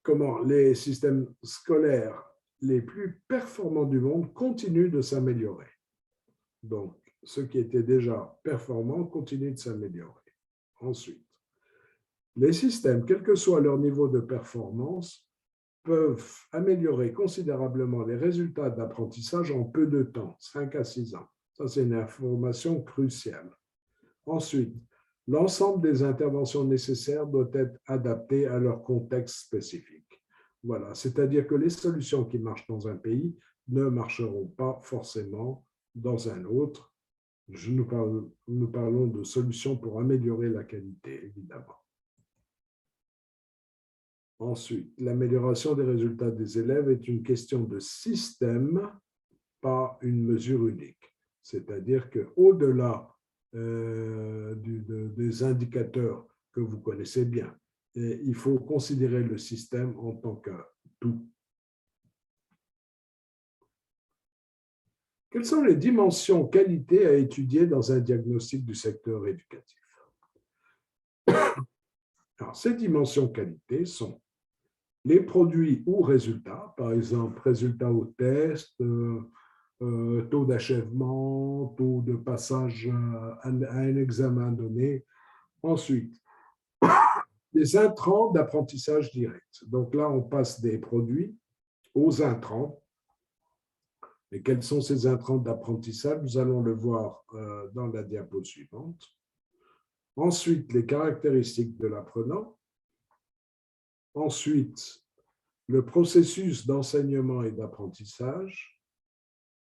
comment les systèmes scolaires les plus performants du monde continuent de s'améliorer. Donc, ceux qui étaient déjà performants continuent de s'améliorer. Ensuite, les systèmes, quel que soit leur niveau de performance, peuvent améliorer considérablement les résultats d'apprentissage en peu de temps, 5 à 6 ans. Ça, c'est une information cruciale. Ensuite, l'ensemble des interventions nécessaires doit être adapté à leur contexte spécifique. Voilà, c'est-à-dire que les solutions qui marchent dans un pays ne marcheront pas forcément dans un autre. Nous parlons de solutions pour améliorer la qualité, évidemment. Ensuite, l'amélioration des résultats des élèves est une question de système, pas une mesure unique. C'est-à-dire qu'au-delà des indicateurs que vous connaissez bien, il faut considérer le système en tant que tout. Quelles sont les dimensions qualité à étudier dans un diagnostic du secteur éducatif? Alors, ces dimensions qualité sont les produits ou résultats, par exemple, résultats au test, taux d'achèvement, taux de passage à un examen donné. Ensuite, les intrants d'apprentissage direct. Donc là, on passe des produits aux intrants. Et quels sont ces intrants d'apprentissage? Nous allons le voir dans la diapo suivante. Ensuite, les caractéristiques de l'apprenant. Ensuite, le processus d'enseignement et d'apprentissage.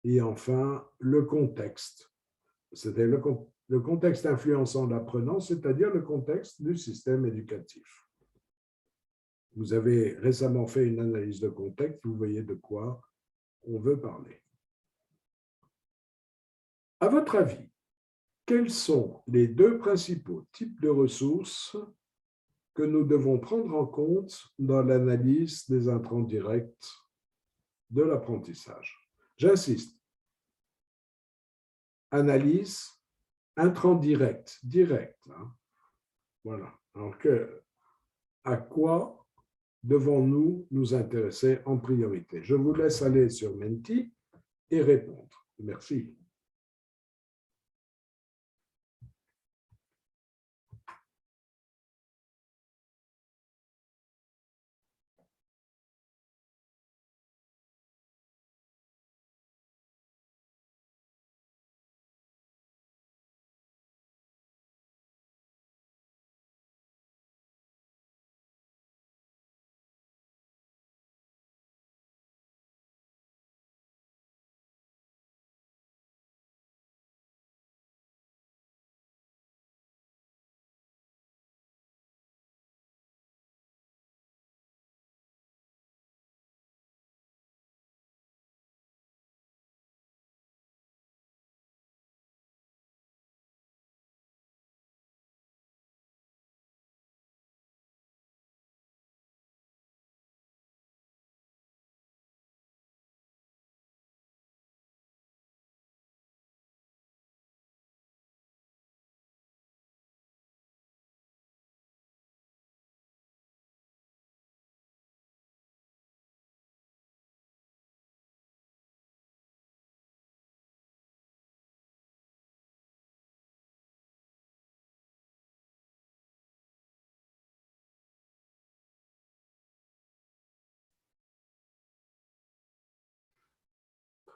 Et enfin, le contexte. C'est-à-dire le contexte influençant l'apprenant, c'est-à-dire le contexte du système éducatif. Vous avez récemment fait une analyse de contexte, vous voyez de quoi on veut parler. À votre avis, quels sont les deux principaux types de ressources que nous devons prendre en compte dans l'analyse des intrants directs de l'apprentissage? J'insiste. Analyse, intrant direct. Hein. Voilà. Alors, à quoi devons-nous nous intéresser en priorité? Je vous laisse aller sur Menti et répondre. Merci.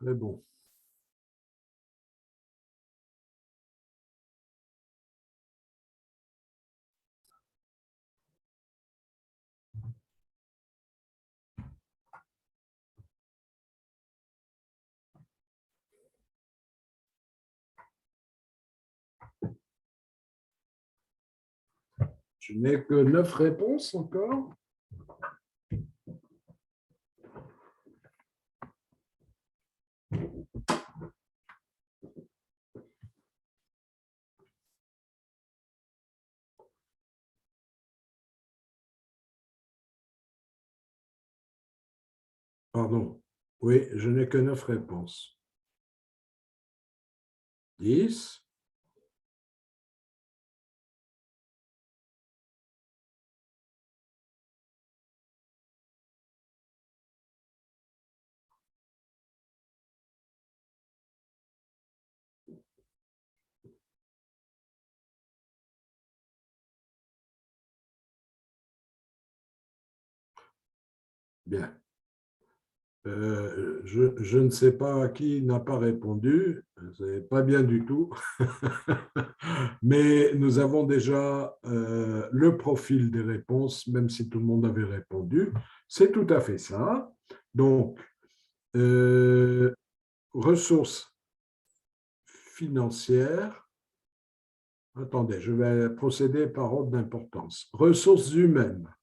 Très bon. Je n'ai que 9 réponses encore. Pardon. Oui, je n'ai que 9 réponses. 10. Bien. Je ne sais pas qui n'a pas répondu, c'est pas bien du tout, mais nous avons déjà le profil des réponses, même si tout le monde avait répondu. C'est tout à fait ça. Donc, ressources financières. Attendez, je vais procéder par ordre d'importance. Ressources humaines,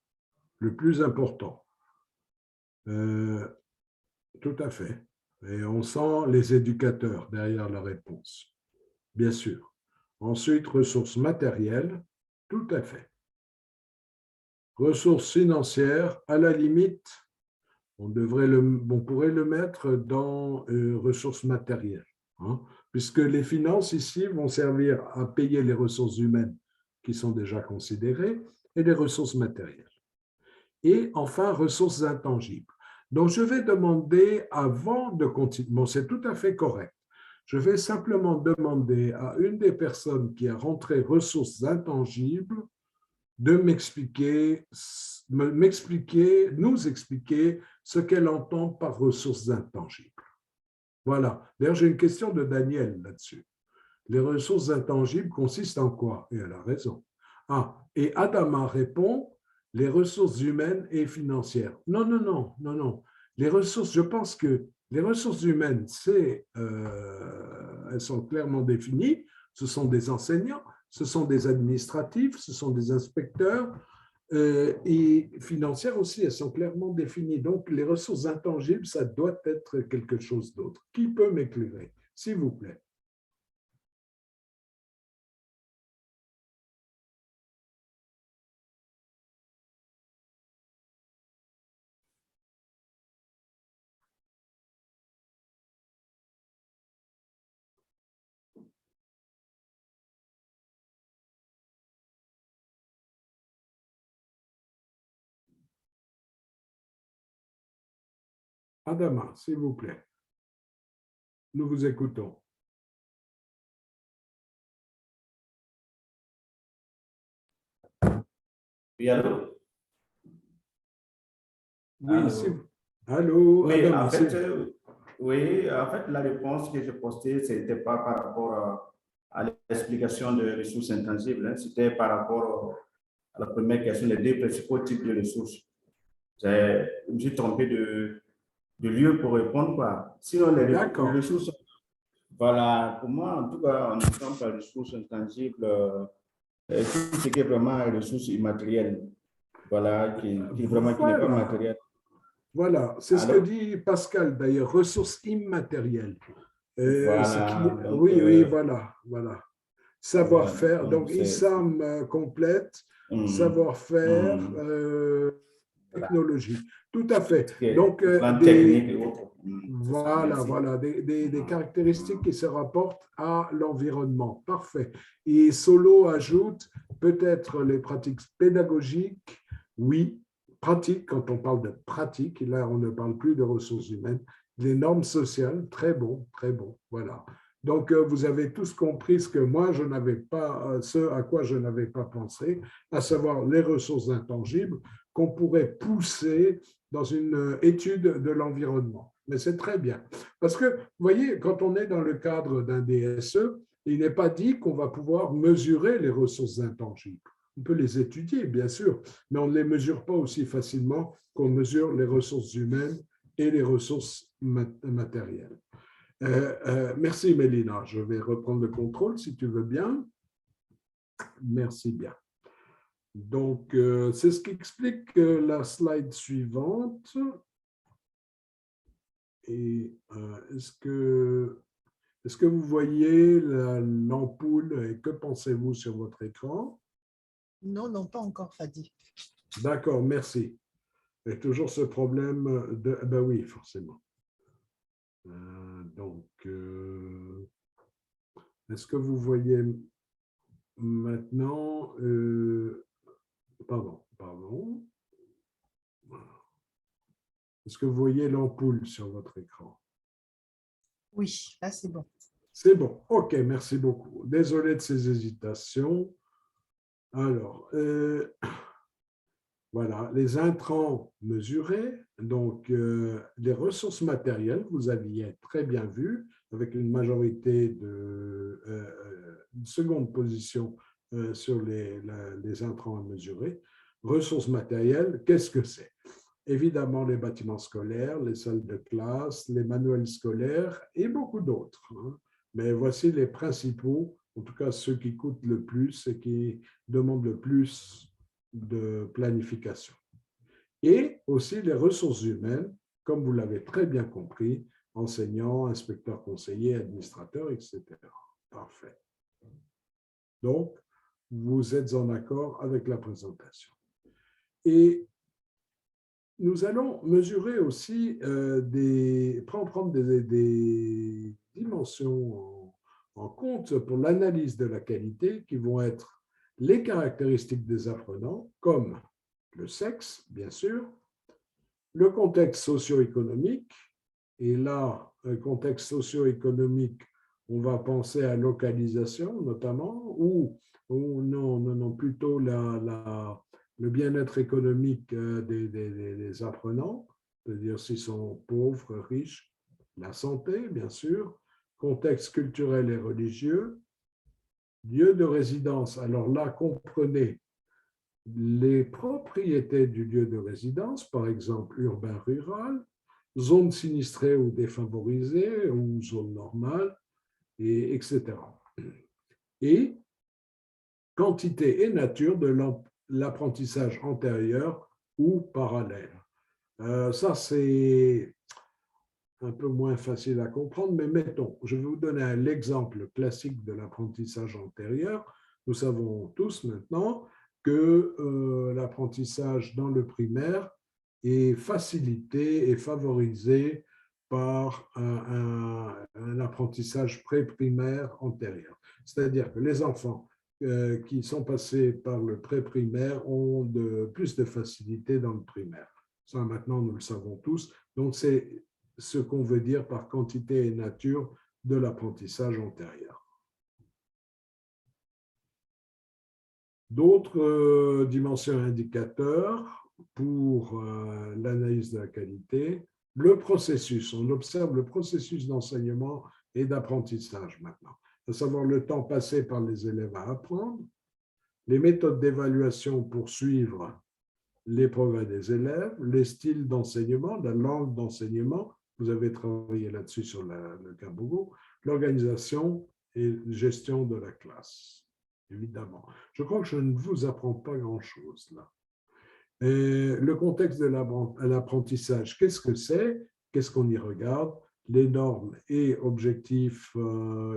le plus important. Tout à fait. Et on sent les éducateurs derrière la réponse, bien sûr. Ensuite, ressources matérielles, tout à fait. Ressources financières, à la limite, on pourrait le mettre dans ressources matérielles, hein, puisque les finances ici vont servir à payer les ressources humaines qui sont déjà considérées et les ressources matérielles. Et enfin, ressources intangibles. Donc, je vais demander, avant de continuer, bon, c'est tout à fait correct, je vais simplement demander à une des personnes qui a rentré ressources intangibles de nous expliquer ce qu'elle entend par ressources intangibles. Voilà. D'ailleurs, j'ai une question de Daniel là-dessus. Les ressources intangibles consistent en quoi? Et elle a raison. Ah, et Adama répond, les ressources humaines et financières. Non, non, non, non, non. Les ressources, je pense que les ressources humaines, elles sont clairement définies. Ce sont des enseignants, ce sont des administratifs, ce sont des inspecteurs, et financières aussi, elles sont clairement définies. Donc, les ressources intangibles, ça doit être quelque chose d'autre. Qui peut m'éclairer, s'il vous plaît? Adama, s'il vous plaît. Nous vous écoutons. Oui, allô? Oui, Allô? allô, Oui, Adama, en fait, la réponse que j'ai postée, ce n'était pas par rapport à l'explication de ressources intangibles, hein, c'était par rapport à la première question, les deux principaux types de ressources. Je me suis trompé de lieu pour répondre, quoi. Sinon, les ressources, voilà, pour moi, en tout cas, on entend par ressources intangibles, tout ce qui est vraiment ressources immatérielles, voilà, qui vraiment qui n'est pas matériel. Voilà, c'est ce que dit Pascal d'ailleurs, ressources immatérielles. Voilà. Donc, oui, voilà, voilà. Savoir-faire, voilà, donc ISAM complète, savoir-faire, technologie. Tout à fait. Donc, technique et autres. Voilà, des caractéristiques qui se rapportent à l'environnement. Parfait. Et Solo ajoute peut-être les pratiques pédagogiques. Oui, pratique, quand on parle de pratique, là, on ne parle plus de ressources humaines. Les normes sociales, très bon, voilà. Donc, vous avez tous compris ce que moi, je n'avais pas, ce à quoi je n'avais pas pensé, à savoir les ressources intangibles qu'on pourrait pousser dans une étude de l'environnement. Mais c'est très bien. Parce que, vous voyez, quand on est dans le cadre d'un DSE, il n'est pas dit qu'on va pouvoir mesurer les ressources intangibles. On peut les étudier, bien sûr, mais on ne les mesure pas aussi facilement qu'on mesure les ressources humaines et les ressources matérielles. Merci, Mélina. Je vais reprendre le contrôle, si tu veux bien. Merci bien. Donc, c'est ce qui explique la slide suivante. Et est-ce que vous voyez l'ampoule et que pensez-vous sur votre écran? Non, non, pas encore, Fadi. D'accord, merci. Il y a toujours ce problème de… Ben oui, forcément. Donc, est-ce que vous voyez maintenant… pardon. Est-ce que vous voyez l'ampoule sur votre écran? Oui, là, c'est bon. C'est bon. OK, merci beaucoup. Désolé de ces hésitations. Alors, Voilà, les intrants mesurés, donc les ressources matérielles, vous aviez très bien vu, avec une majorité de une seconde position sur les intrants à mesurer. Ressources matérielles, qu'est-ce que c'est? Évidemment, les bâtiments scolaires, les salles de classe, les manuels scolaires et beaucoup d'autres. Mais voici les principaux, en tout cas ceux qui coûtent le plus et qui demandent le plus de planification. Et aussi les ressources humaines, comme vous l'avez très bien compris, enseignants, inspecteurs conseillers, administrateurs, etc. Parfait. Donc, vous êtes en accord avec la présentation. Et nous allons mesurer aussi prendre des dimensions en compte pour l'analyse de la qualité qui vont être les caractéristiques des apprenants, comme le sexe, bien sûr, le contexte socio-économique, et là, un contexte socio-économique, on va penser à localisation notamment, ou non, plutôt le bien-être économique des apprenants, c'est-à-dire s'ils sont pauvres, riches, la santé, bien sûr, contexte culturel et religieux, lieu de résidence. Alors là, comprenez les propriétés du lieu de résidence, par exemple urbain-rural, zone sinistrée ou défavorisée, ou zone normale, etc. Et quantité et nature de l'apprentissage antérieur ou parallèle. Ça, c'est un peu moins facile à comprendre, mais mettons, je vais vous donner l'exemple classique de l'apprentissage antérieur. Nous savons tous maintenant que l'apprentissage dans le primaire est facilité et favorisé par un apprentissage pré-primaire antérieur. C'est-à-dire que les enfants qui sont passés par le pré-primaire ont plus de facilité dans le primaire. Ça, maintenant, nous le savons tous. Donc, c'est ce qu'on veut dire par quantité et nature de l'apprentissage antérieur. D'autres dimensions indicateurs pour l'analyse de la qualité, le processus. On observe le processus d'enseignement et d'apprentissage maintenant, à savoir le temps passé par les élèves à apprendre, les méthodes d'évaluation pour suivre les progrès des élèves, les styles d'enseignement, la langue d'enseignement, vous avez travaillé là-dessus sur le Kabogo, l'organisation et gestion de la classe, évidemment. Je crois que je ne vous apprends pas grand-chose là. Et le contexte de l'apprentissage, qu'est-ce que c'est? Qu'est-ce qu'on y regarde? Les normes et objectifs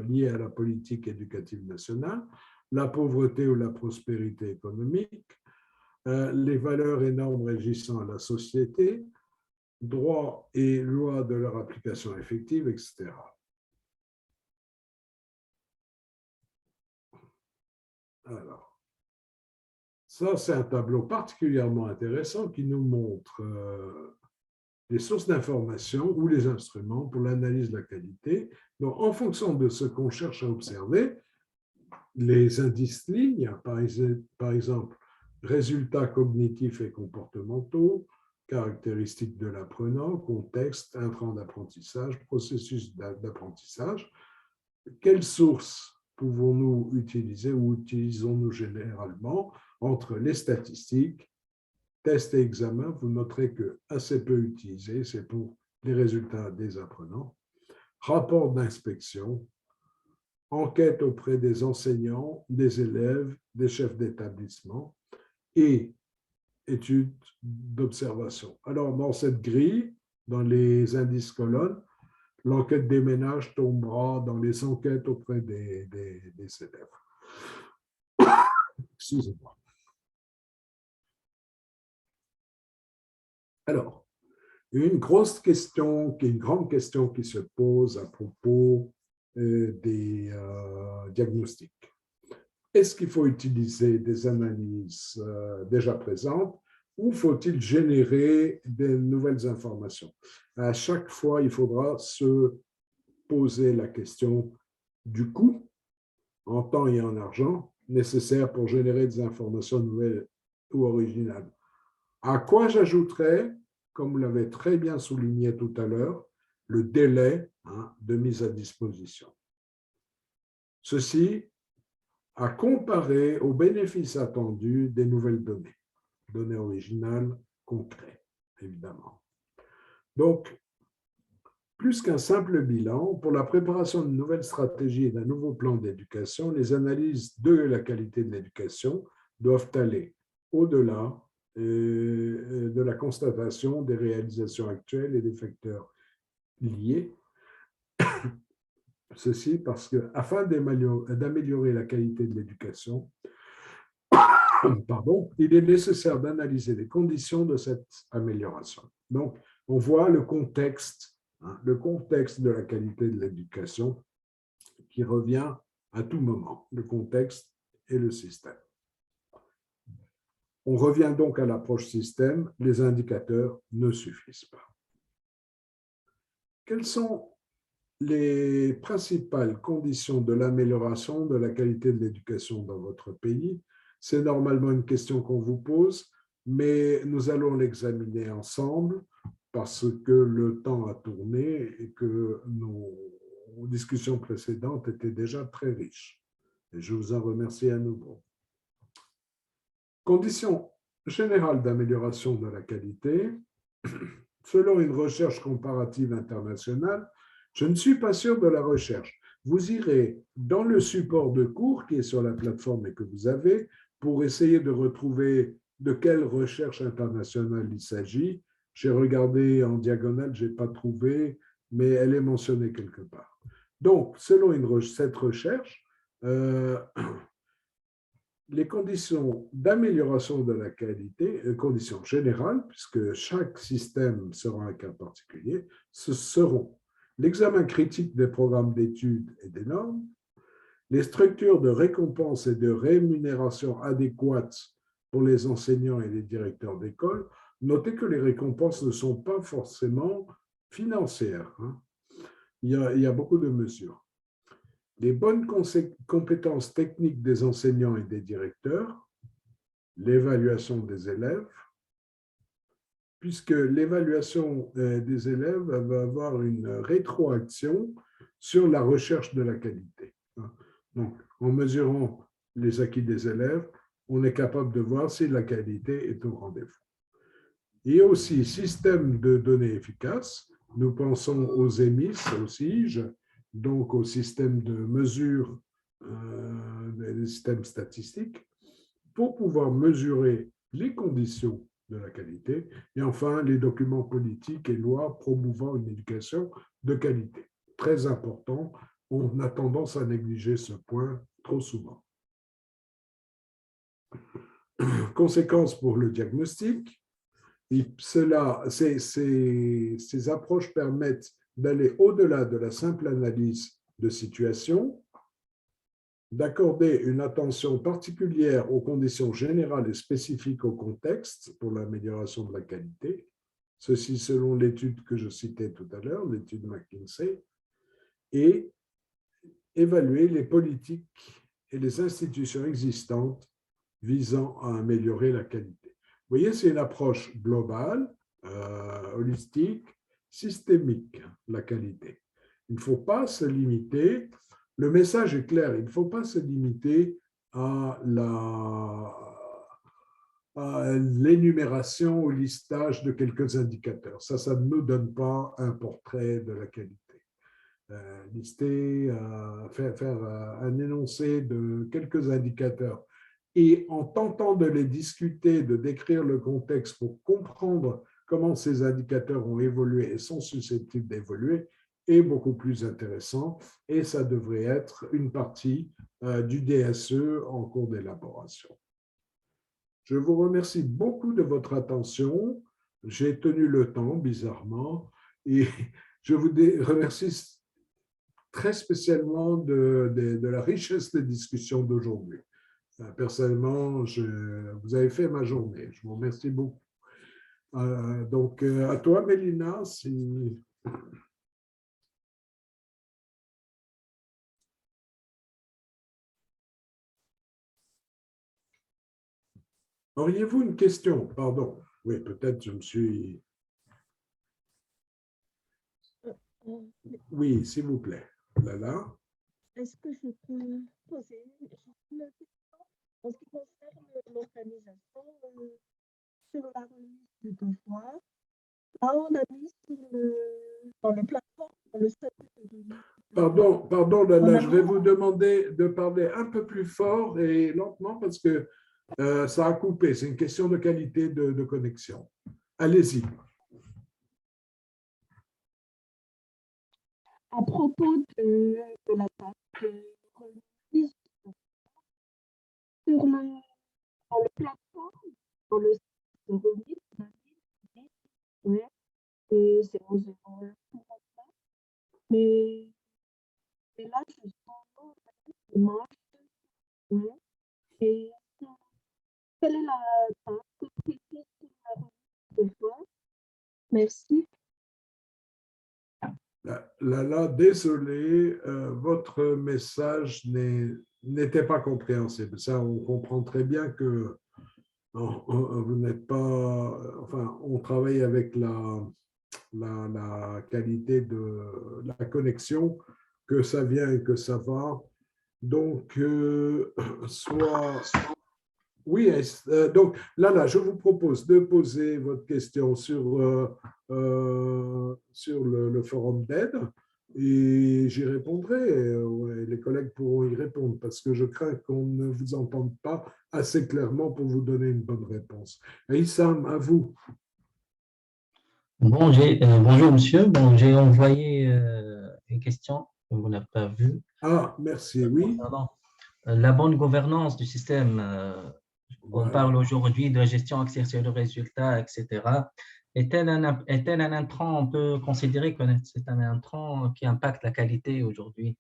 liés à la politique éducative nationale, la pauvreté ou la prospérité économique, les valeurs et normes régissant la société, droits et lois de leur application effective, etc. Alors, ça, c'est un tableau particulièrement intéressant qui nous montre les sources d'information ou les instruments pour l'analyse de la qualité. Donc, en fonction de ce qu'on cherche à observer, les indices lignes, par exemple, résultats cognitifs et comportementaux, caractéristiques de l'apprenant, contexte, intrant d'apprentissage, processus d'apprentissage. Quelles sources pouvons-nous utiliser ou utilisons-nous généralement entre les statistiques, tests et examens? Vous noterez que assez peu utilisé, c'est pour les résultats des apprenants. Rapport d'inspection, enquête auprès des enseignants, des élèves, des chefs d'établissement et études d'observation. Alors, dans cette grille, dans les indices colonnes, l'enquête des ménages tombera dans les enquêtes auprès des élèves. Excusez-moi. Alors, une grande question qui se pose à propos des diagnostics. Est-ce qu'il faut utiliser des analyses déjà présentes ou faut-il générer de nouvelles informations? À chaque fois, il faudra se poser la question du coût en temps et en argent nécessaire pour générer des informations nouvelles ou originales. À quoi j'ajouterais, comme vous l'avez très bien souligné tout à l'heure, le délai de mise à disposition. Ceci à comparer aux bénéfices attendus des nouvelles données originales concrètes, évidemment. Donc, plus qu'un simple bilan, pour la préparation d'une nouvelle stratégie et d'un nouveau plan d'éducation, les analyses de la qualité de l'éducation doivent aller au-delà de la constatation des réalisations actuelles et des facteurs liés. Ceci parce que, afin d'améliorer la qualité de l'éducation, il est nécessaire d'analyser les conditions de cette amélioration. Donc, on voit le contexte de la qualité de l'éducation qui revient à tout moment, le contexte et le système. On revient donc à l'approche système, les indicateurs ne suffisent pas. Quelles sont les principales conditions de l'amélioration de la qualité de l'éducation dans votre pays? C'est normalement une question qu'on vous pose, mais nous allons l'examiner ensemble parce que le temps a tourné et que nos discussions précédentes étaient déjà très riches. Et je vous en remercie à nouveau. Conditions générales d'amélioration de la qualité. Selon une recherche comparative internationale, je ne suis pas sûr de la recherche. Vous irez dans le support de cours qui est sur la plateforme et que vous avez pour essayer de retrouver de quelle recherche internationale il s'agit. J'ai regardé en diagonale, je n'ai pas trouvé, mais elle est mentionnée quelque part. Donc, selon cette recherche, les conditions d'amélioration de la qualité, conditions générales, puisque chaque système sera un cas particulier, ce seront l'examen critique des programmes d'études et des normes, les structures de récompense et de rémunération adéquates pour les enseignants et les directeurs d'école. Notez que les récompenses ne sont pas forcément financières. Il y a beaucoup de mesures. Les bonnes compétences techniques des enseignants et des directeurs, l'évaluation des élèves, puisque l'évaluation des élèves va avoir une rétroaction sur la recherche de la qualité. Donc, en mesurant les acquis des élèves, on est capable de voir si la qualité est au rendez-vous. Et aussi, système de données efficaces, nous pensons aux EMIS, aux SIG, donc au système de mesure des systèmes statistiques, pour pouvoir mesurer les conditions de la qualité, et enfin les documents politiques et lois promouvant une éducation de qualité. Très important, on a tendance à négliger ce point trop souvent. Conséquences pour le diagnostic. Ces approches permettent d'aller au-delà de la simple analyse de situation, d'accorder une attention particulière aux conditions générales et spécifiques au contexte pour l'amélioration de la qualité, ceci selon l'étude que je citais tout à l'heure, l'étude McKinsey, et évaluer les politiques et les institutions existantes visant à améliorer la qualité. Vous voyez, c'est une approche globale, holistique, systémique, la qualité. Il ne faut pas se limiter, le message est clair, il ne faut pas se limiter à l'énumération, au listage de quelques indicateurs. Ça ne nous donne pas un portrait de la qualité. Lister, faire un énoncé de quelques indicateurs et en tentant de les discuter, de décrire le contexte pour comprendre comment ces indicateurs ont évolué et sont susceptibles d'évoluer est beaucoup plus intéressant et ça devrait être une partie du DSE en cours d'élaboration. Je vous remercie beaucoup de votre attention. J'ai tenu le temps, bizarrement, et je vous remercie très spécialement de la richesse des discussions d'aujourd'hui. Personnellement, vous avez fait ma journée. Je vous remercie beaucoup. Donc, à toi, Mélina, si... Auriez-vous une question? Pardon. Oui, peut-être je me suis... Oui, s'il vous plaît. Là. Est-ce que je peux poser une question en ce qui concerne l'organisation sur la remise du devoir? Là, on a mis dans le plateforme, dans le statut de remise. Pardon, Lala, je vais vous demander de parler un peu plus fort et lentement parce que ça a coupé. C'est une question de qualité de connexion. Allez-y. À propos de la tâche de remise dans le plateforme, dans le site de remise, on a mis et 00. Mais là, je sens dimanche. Et quelle est la tâche précise de la remise de devoir? Merci. Lala, désolé, votre message n'était pas compréhensible. Ça, on comprend très bien que vous n'êtes pas... Enfin, on travaille avec la qualité de la connexion, que ça vient et que ça va. Donc, oui, donc là, je vous propose de poser votre question sur le forum d'aide et j'y répondrai. Les collègues pourront y répondre parce que je crains qu'on ne vous entende pas assez clairement pour vous donner une bonne réponse. Issam, à vous. Bon, bonjour monsieur. Bon, j'ai envoyé une question que vous n'avez pas vue. Ah, merci, oui. La bonne gouvernance du système. On parle aujourd'hui de la gestion axée sur le résultat, etc. Est-elle un intrant, on peut considérer que c'est un intrant qui impacte la qualité aujourd'hui?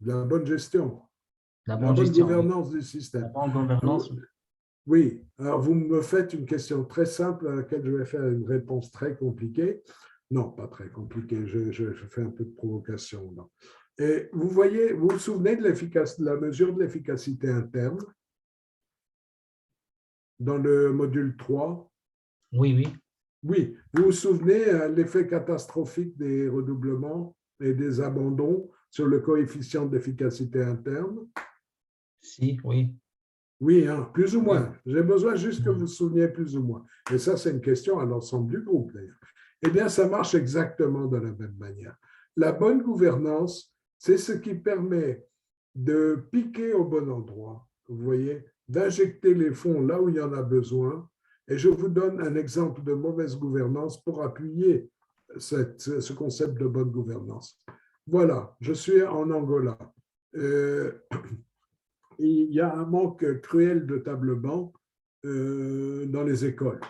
La bonne gestion. La bonne gestion, gouvernance du système. La bonne gouvernance. Oui, alors vous me faites une question très simple à laquelle je vais faire une réponse très compliquée. Non, pas très compliquée, je fais un peu de provocation. Non. Et vous voyez, vous vous souvenez de la mesure de l'efficacité interne dans le module 3? Oui, oui. Oui, vous vous souvenez l'effet catastrophique des redoublements et des abandons sur le coefficient d'efficacité interne? Si, oui. Oui, hein, plus ou moins. J'ai besoin juste que vous vous souveniez plus ou moins. Et ça, c'est une question à l'ensemble du groupe, d'ailleurs. Eh bien, ça marche exactement de la même manière. La bonne gouvernance, c'est ce qui permet de piquer au bon endroit, vous voyez, d'injecter les fonds là où il y en a besoin. Et je vous donne un exemple de mauvaise gouvernance pour appuyer ce concept de bonne gouvernance. Voilà, je suis en Angola. Il y a un manque cruel de tables-bancs dans les écoles.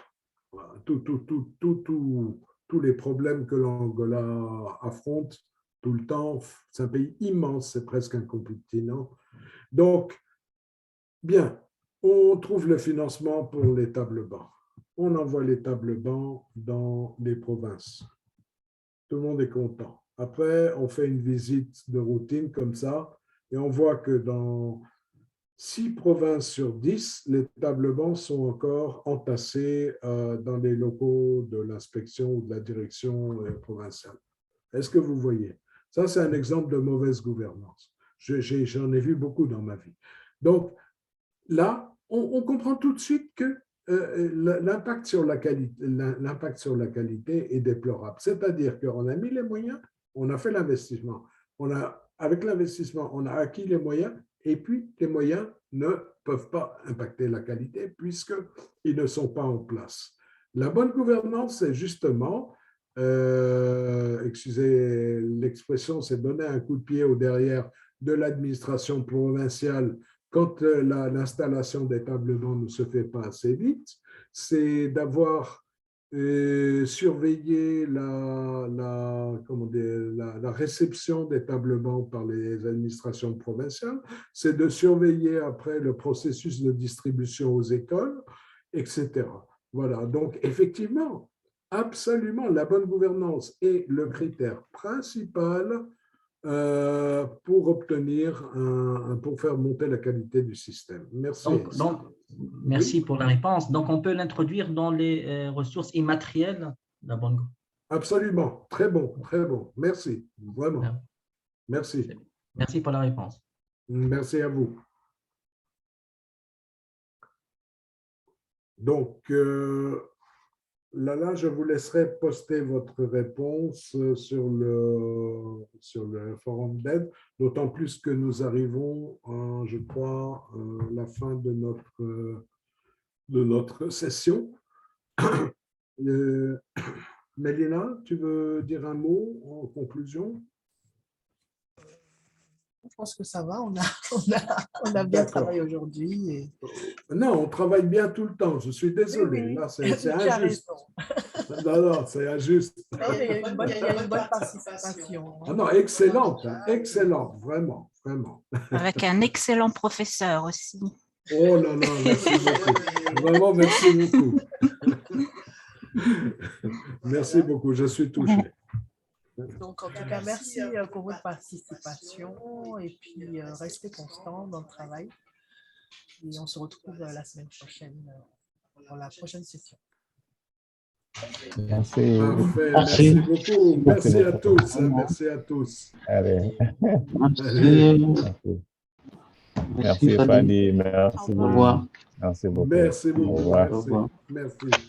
Tous les problèmes que l'Angola affronte tout le temps, c'est un pays immense, c'est presque un continent. Donc, bien, on trouve le financement pour les tables-bancs. On envoie les tables-bancs dans les provinces. Tout le monde est content. Après, on fait une visite de routine comme ça et on voit que dans 6 provinces sur 10, les tables-bancs sont encore entassés dans les locaux de l'inspection ou de la direction provinciale. Est-ce que vous voyez? Ça, c'est un exemple de mauvaise gouvernance. J'en ai vu beaucoup dans ma vie. Donc, là, on comprend tout de suite que l'impact sur la qualité est déplorable. C'est-à-dire qu'on a mis les moyens, on a fait l'investissement. Avec l'investissement, on a acquis les moyens, et puis les moyens ne peuvent pas impacter la qualité puisqu'ils ne sont pas en place. La bonne gouvernance, c'est justement, excusez l'expression, c'est donner un coup de pied au derrière de l'administration provinciale quand l'installation des tables-bancs ne se fait pas assez vite, c'est d'avoir surveillé la réception des tables-bancs par les administrations provinciales, c'est de surveiller après le processus de distribution aux écoles, etc. Voilà, donc effectivement, absolument, la bonne gouvernance est le critère principal pour obtenir pour faire monter la qualité du système. Merci. Donc, merci pour la réponse. Donc, on peut l'introduire dans les ressources immatérielles, la bonne. Absolument. Très bon, très bon. Merci. Vraiment. Bien. Merci. Merci pour la réponse. Merci à vous. Donc, là, je vous laisserai poster votre réponse sur le forum d'aide, d'autant plus que nous arrivons, je crois, à la fin de notre session. Mélina, tu veux dire un mot en conclusion? Je pense que ça va, on a bien travaillé aujourd'hui. Et... Non, on travaille bien tout le temps, je suis désolé. Oui, là, c'est injuste. Non, c'est injuste. Non, il y a une bonne participation. Ah non, excellente, hein, excellente, vraiment, vraiment. Avec un excellent professeur aussi. Oh là là, merci beaucoup. Vraiment, merci beaucoup. Merci beaucoup, je suis touché. Donc, en tout cas, merci pour votre participation et puis restez constant dans le travail. Et on se retrouve la semaine prochaine pour la prochaine session. Merci. Parfait, merci beaucoup. Merci à tous. Merci à tous. Allez. Merci. Merci Fanny, merci beaucoup. Merci beaucoup. Merci beaucoup. Au revoir. Merci. Merci.